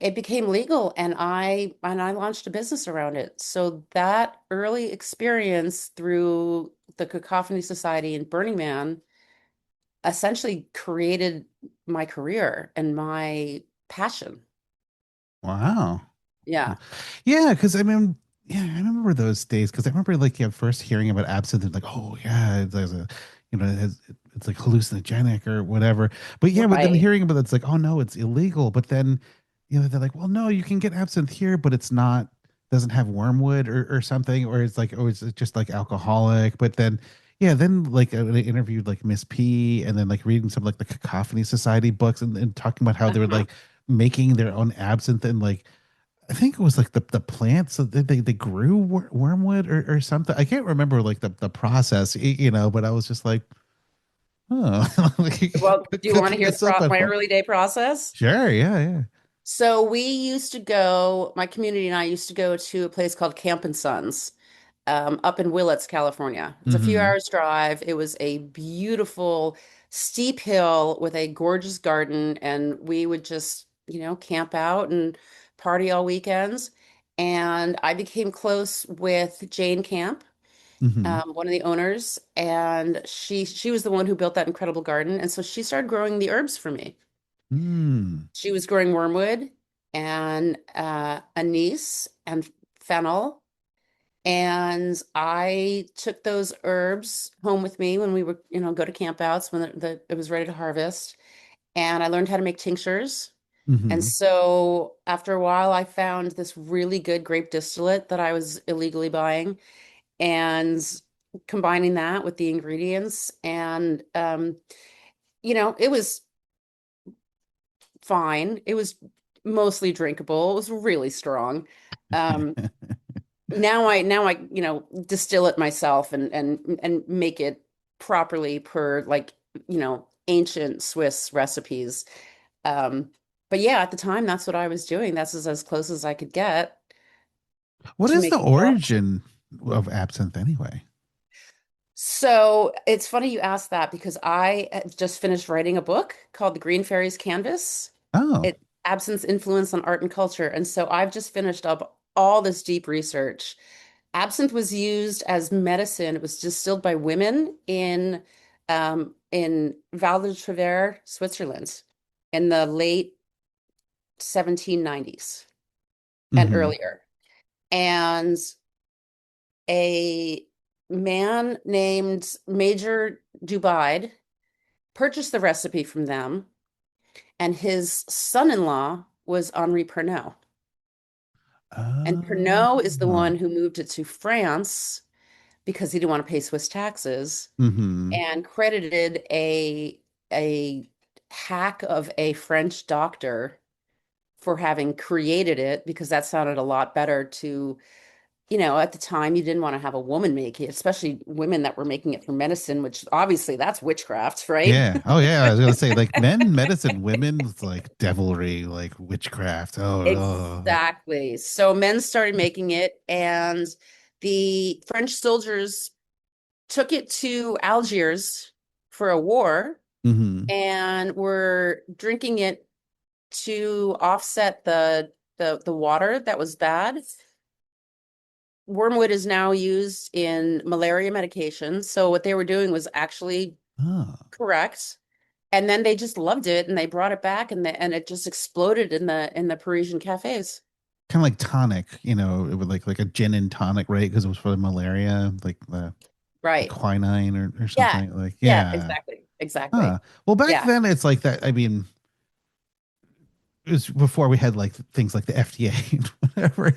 it became legal, and I launched a business around it. So that early experience through the Cacophony Society and Burning Man essentially created my career and my passion. Wow. Yeah. Yeah, because I mean, yeah, I remember those days because I remember like first hearing about absinthe and like, oh yeah, there's a, it's like hallucinogenic or whatever. But yeah, but then Right. hearing about it's like, oh no, it's illegal. But then, they're like, well, no, you can get absinthe here, but it's not doesn't have wormwood or something, or it's like, oh, it's just like alcoholic. But then, yeah, then like I interviewed like Miss P, and then like reading some like the Cacophony Society books and talking about how they were Uh-huh. like making their own absinthe and like I think it was like the plants that they grew wormwood or something. I can't remember like the process, but I was just like, oh, like, Well, do you want to cooking hear this up at my home. early day process? Sure, yeah, yeah. So we used to go, my community and I used to go to a place called Camp and Sons, up in Willits, California. It's a few Mm-hmm. hours drive. It was a beautiful, steep hill with a gorgeous garden, and we would just, camp out and party all weekends. And I became close with Jane Camp, Mm-hmm. one of the owners, and she was the one who built that incredible garden, and so she started growing the herbs for me. Mm. She was growing wormwood and anise and fennel. And I took those herbs home with me when we were, go to campouts when it was ready to harvest. And I learned how to make tinctures. And Mm-hmm. so after a while, I found this really good grape distillate that I was illegally buying and combining that with the ingredients. And, it was fine. It was mostly drinkable. It was really strong. Um, now I distill it myself and make it properly per like ancient Swiss recipes. Um, but yeah, at the time that's what I was doing. That's as close as I could get What to is the making real absinthe. origin of absinthe anyway? So it's funny you asked that because I had just finished writing a book called The Green Fairies Canvas. Oh. It Absinthe Influence on Art and Culture. And so I've just finished up all this deep research. Absinthe was used as medicine. It was distilled by women in Val de Travers, Switzerland, in the late 1790s and Mm-hmm. earlier. And a man named Major Dubaid purchased the recipe from them, and his son-in-law was Henri Pernod. And Pernod is the Oh. one who moved it to France because he didn't want to pay Swiss taxes Mm-hmm. and credited a hack of a French doctor for having created it because that sounded a lot better to, at the time you didn't want to have a woman make it, especially women that were making it for medicine, which obviously that's witchcraft, right? Yeah. Oh, yeah. I was gonna say like men, medicine, women, it's like devilry, like witchcraft. Oh. Exactly. So men started making it, and the French soldiers took it to Algiers for a war Mm-hmm. and were drinking it to offset the water that was bad. Wormwood is now used in malaria medication. So what they were doing was actually Oh. correct. And then they just loved it and they brought it back and it just exploded in the Parisian cafes. Kind of like tonic, it would like a gin and tonic, right? Because it was for the malaria, like the Right. quinine or Yeah. something. Like, Yeah, yeah. exactly. Exactly. Huh. Well, back Yeah. then it's like that. I mean, it was before we had like things like the FDA. Right?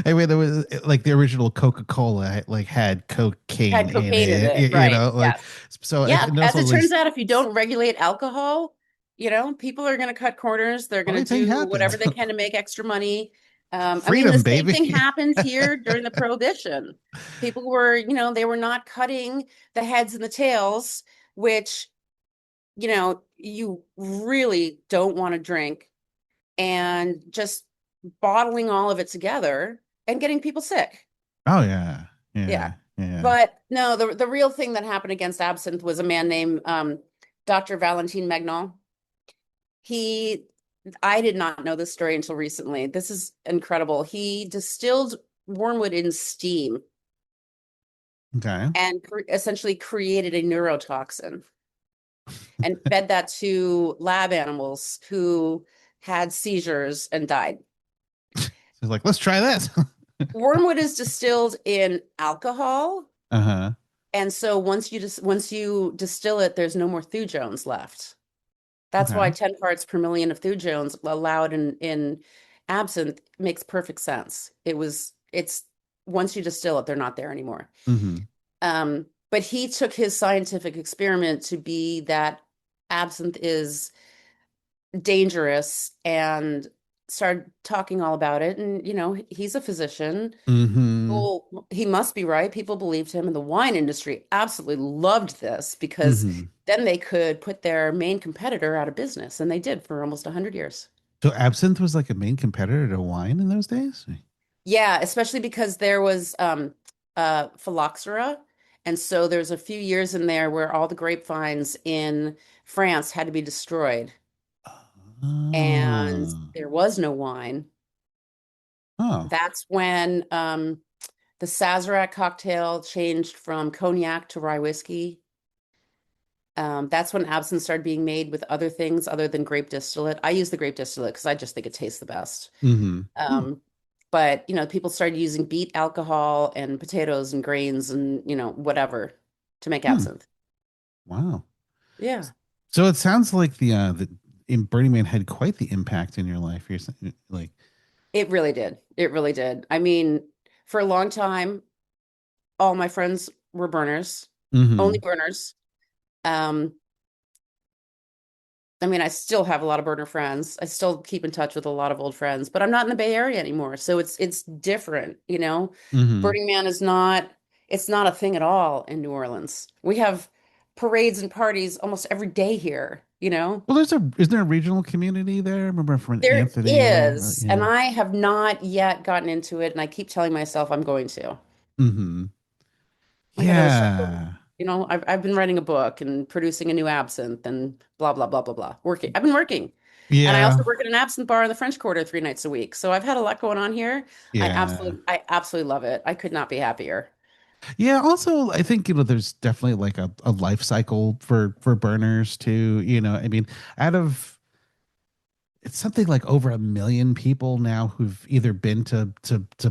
I mean, there was like the original Coca-Cola like had cocaine Had in cocaine in it, it, right? like Yes. so. Yeah. And As also it turns like out, if you don't regulate alcohol, people are going to cut corners. They're going to anything do happens. whatever they can to make extra money. I mean, the Freedom, same thing baby. happened here during the Prohibition. People were, they were not cutting the heads and the tails, which, you really don't want to drink, and just bottling all of it together and getting people sick. Oh yeah, Yeah. yeah, yeah. But no, the real thing that happened against absinthe was a man named Dr. Valentin Magnon. He, I did not know this story until recently. This is incredible. He distilled wormwood in steam Okay. and essentially created a neurotoxin and fed that to lab animals who had seizures and died. So like, let's try this. Wormwood is distilled in alcohol, Uh-huh. and so once you distill it, there's no more thujones left. That's why Okay. 10 parts per million of thujones allowed in absinthe makes perfect sense. It's once you distill it, they're not there anymore. Mm-hmm. But he took his scientific experiment to be that absinthe is dangerous and started talking all about it. And, he's a physician. Mm-hmm. Well, he must be right. People believed him, and the wine industry absolutely loved this because Mm-hmm. then they could put their main competitor out of business, and they did for almost 100 years. So absinthe was like a main competitor to wine in those days? Yeah, especially because there was phylloxera, and so there's a few years in there where all the grapevines in France had to be destroyed, and Oh. there was no wine. Oh. That's when the Sazerac cocktail changed from cognac to rye whiskey. That's when absinthe started being made with other things other than grape distillate. I use the grape distillate because I just think it tastes the best. Mm-hmm. Hmm. Um, but people started using beet alcohol and potatoes and grains and whatever to make Hmm. absinthe. Wow. Yeah, So it sounds like the in Burning Man had quite the impact in your life. You're saying like it really did. It really did. I mean, for a long time, all my friends were burners, only mm-hmm. burners. Um, I mean, I still have a lot of burner friends. I still keep in touch with a lot of old friends, but I'm not in the Bay Area anymore. So it's different. Mm-hmm. Burning Man is it's not a thing at all in New Orleans. We have parades and parties almost every day here. Well, is there a regional community there? I remember from There Anthony. is, and Yeah. I have not yet gotten into it, and I keep telling myself I'm going to. Mm-hmm. I got other stuff going. Yeah. I've been writing a book and producing a new absinthe and blah blah blah blah blah. Working. I've been working. And I Yeah. also work at an absinthe bar in the French Quarter 3 nights a week. So I've had a lot going on here. Yeah. I absolutely love it. I could not be happier. Yeah. Also, I think, there's definitely like a life cycle for burners too. I mean, out of it's something like over 1 million people now who've either been to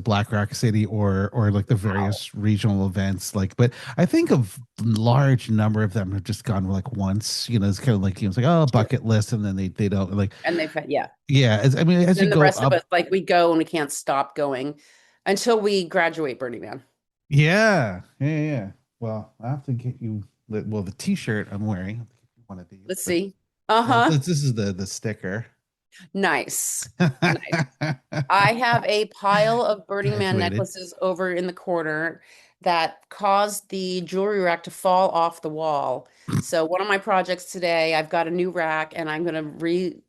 Black Rock City or like the Wow. various regional events. Like, but I think of large number of them have just gone like once. It's kind of like it's like, oh, Sure. bucket list, and then they don't like. And they've had, yeah. Yeah, I mean, as you Then the go rest of up. us, like we go and we can't stop going until we graduate Burning Man. Yeah, yeah, yeah. Well, I have to get you. Well, the T-shirt I'm wearing. I have to get you one of these, Let's but see. well, Uh-huh. this is the sticker. Nice. Nice. I have a pile of Burning Man Graduated. necklaces over in the corner that caused the jewelry rack to fall off the wall. So one of my projects today, I've got a new rack and I'm going to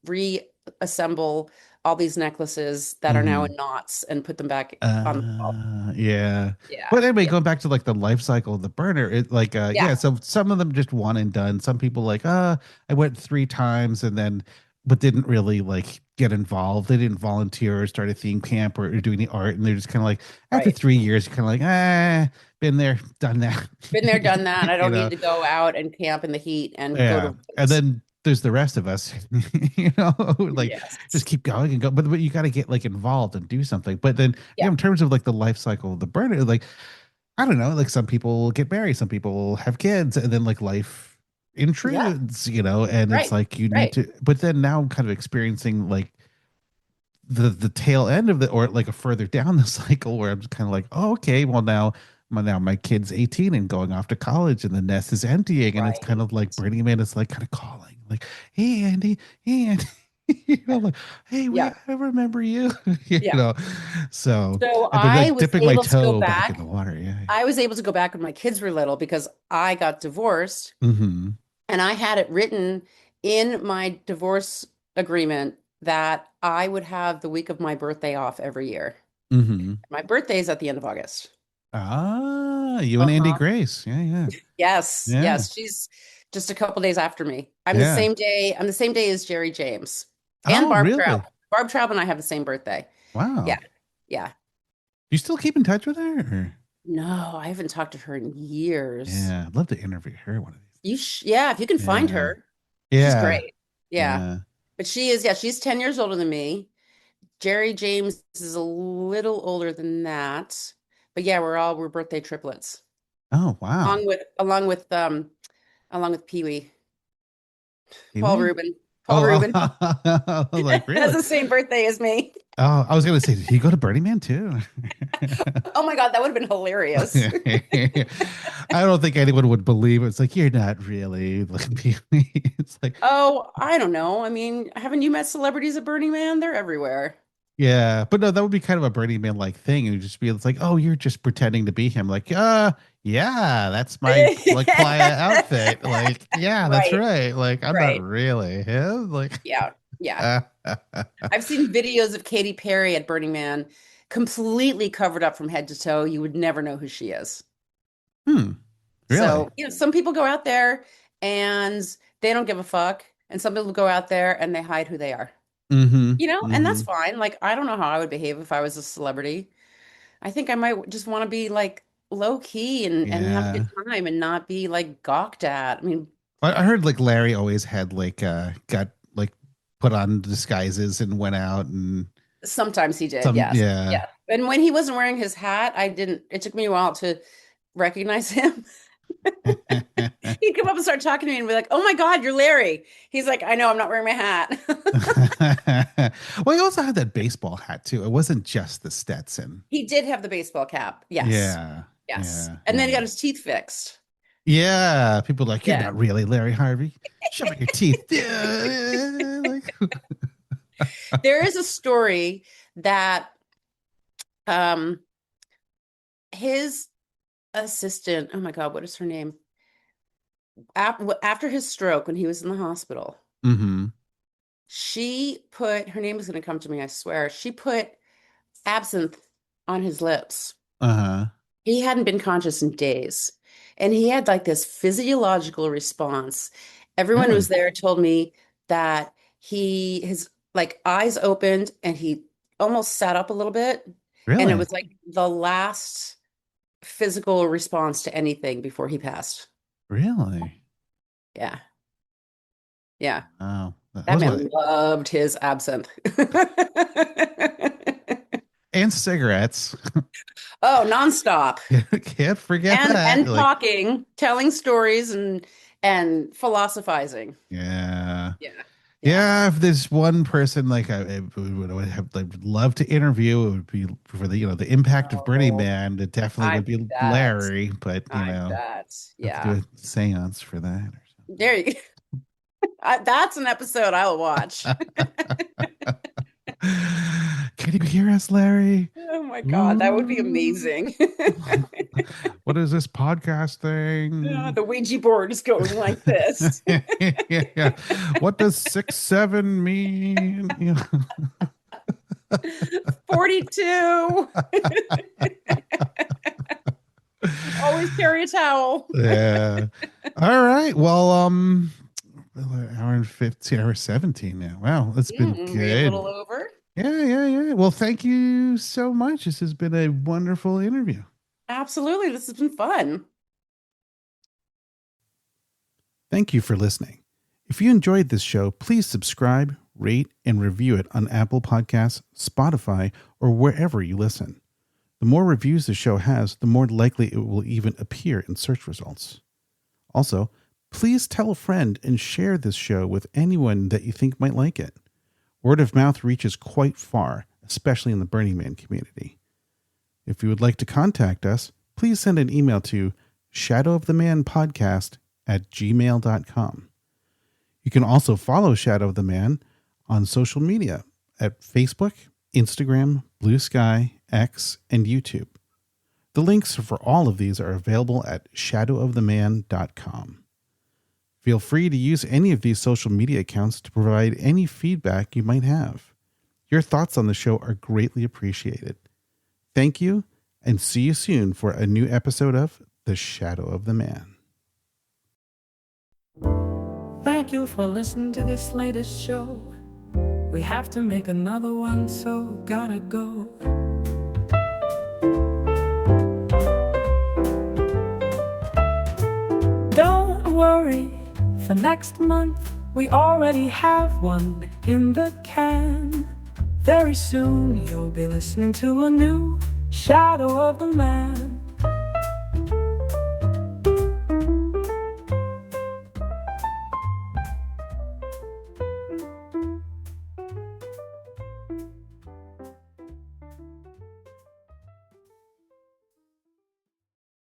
reassemble all these necklaces that are now Hmm. in knots and put them back on the wall. Yeah. Yeah. But anyway, Yeah. going back to like the life cycle of the burner, it like Yeah. yeah, so some of them just one and done. Some people like, I went 3 times and then but didn't really like get involved. They didn't volunteer or start a theme camp or do any art. And they're just kind of like after Right. 3 years, you're kind of like, been there, done that. Been there, done that. I you don't know? need to go out and camp in the heat and go Yeah. to And woods. then there's the rest of us, like just Yes. keep going and go. But you got to get like involved and do something. But then, Yeah. in terms of like the life cycle of the burner, like, I don't know, like some people get married, some people have kids, and then like life Yeah. intrudes, and it's Right. like you need Right. to, but then now I'm kind of experiencing like the tail end of the, or like a further down the cycle where I'm just kind of like, oh, okay, well now my kid's 18 and going off to college and the nest is emptying and it's kind Right. of like Burning Man is like kind of calling like, hey Andy, hey Andy, like, hey, Yeah. I remember you, Yeah. So So I've been I like was dipping my able to go toe back in the back. water. Yeah. I was able to go back when my kids were little because I got divorced Mm-hmm. and I had it written in my divorce agreement that I would have the week of my birthday off every year. Mm-hmm. My birthday is at the end of August. Ah, you and Andy Uh-huh. Grace. Yeah, yeah. Yes, Yeah. yes. She's just a couple days after me. Yeah. I'm the same day as Jerry James and Oh, Barb Traub. really? Barb Traub and I have the same birthday. Yeah. Wow. Yeah. You still keep in touch with her? Or? No, I haven't talked to her in years. Yeah, I'd love to interview her one of these Yeah, if you can days. find Yeah. her, she's Yeah. great. Yeah. Yeah. But she's 10 years older than me. Jerry James is a little older than that. But yeah, we're birthday triplets. Oh, wow. Along with Pee Wee, Paul Anyway. Rubin. Paul Oh, Rubin I was like, has really? the same birthday as me. Oh, I was gonna say, did he go to Burning Man too? Oh my God, that would have been hilarious. I don't think anyone would believe it. It's like you're not really like it's like Oh, I don't know. I mean, haven't you met celebrities at Burning Man? They're everywhere. yeah, but no, that would be kind of a Burning Man like thing. It would just be it's like, oh, you're just pretending to be him. Like, yeah, that's my like Playa outfit. Like, yeah, that's Right, right. Like, I'm not right. really him. Like, Yeah, yeah. I've seen videos of Katy Perry at Burning Man completely covered up from head to toe. You would never know who she is. hmm, really? So, some people go out there and they don't give a fuck. And some people go out there and they hide who they are. Mm-hmm. And that's Mm-hmm. fine. Like, I don't know how I would behave if I was a celebrity. I think I might just want to be like low key and have a good Yeah. time and not be like gawked at. I mean, I heard like Larry always had like got like put on disguises and went out and sometimes he did, some yes. yeah. Yeah. And when he wasn't wearing his hat, it took me a while to recognize him. He'd come up and start talking to me and be like, "Oh my God, you're Larry." He's like, "I know, I'm not wearing my hat." Well, he also had that baseball hat too. It wasn't just the Stetson. He did have the baseball cap. Yes. Yeah. Yes. Yeah. And then he Yeah. got his teeth fixed. Yeah. People are like, you're Yeah. not really Larry Harvey. Show me your teeth. Yeah. Like, There is a story that um his assistant, oh my God, what is her name? After his stroke, when he was in the hospital, mm-hmm. her name is going to come to me, I swear. She put absinthe on his lips. Uh-huh. He hadn't been conscious in days. And he had like this physiological response. Everyone who was Really? there told me that his like eyes opened and he almost sat up a little bit. And it Really? was like the last physical response to anything before he passed. Really? Yeah. Yeah. Oh, that That was what man loved his absinthe. and cigarettes. Oh, nonstop. Can't forget that. And Like, talking, telling stories and philosophizing. yeah. Yeah. Yeah. Yeah, if there's one person like I would have like would love to interview, it would be for the the impact of Burning Oh, Man. It definitely I would be bet. Larry, but I bet. have to do Yeah. a seance for that There you go. That's an episode I'll watch. or something. Can you hear us, Larry? Oh my God, that would be Ooh. amazing. What is this podcast Yeah, thing? the Ouija board is going like this. Yeah. What does 6-7 mean? 42. Always carry a towel. Yeah. All right. Well, hour and 15, hour 17 now. Wow, it's been Maybe a good. little over. Yeah, yeah, yeah. Well, thank you so much. This has been a wonderful interview. Absolutely. This has been fun. Thank you for listening. If you enjoyed this show, please subscribe, rate, and review it on Apple Podcasts, Spotify, or wherever you listen. The more reviews the show has, the more likely it will even appear in search results. Also, please tell a friend and share this show with anyone that you think might like it. Word of mouth reaches quite far, especially in the Burning Man community. If you would like to contact us, please send an email to shadowofthemanpodcast@gmail.com. You can also follow Shadow of the Man on social media at Facebook, Instagram, Blue Sky, X, and YouTube. The links for all of these are available at shadowoftheman.com. Feel free to use any of these social media accounts to provide any feedback you might have. Your thoughts on the show are greatly appreciated. Thank you, and see you soon for a new episode of The Shadow of the Man. Thank you for listening to this latest show. We have to make another one, so gotta go. Don't worry, for next month we already have one in the can. Very soon you'll be listening to a new Shadow of the Man.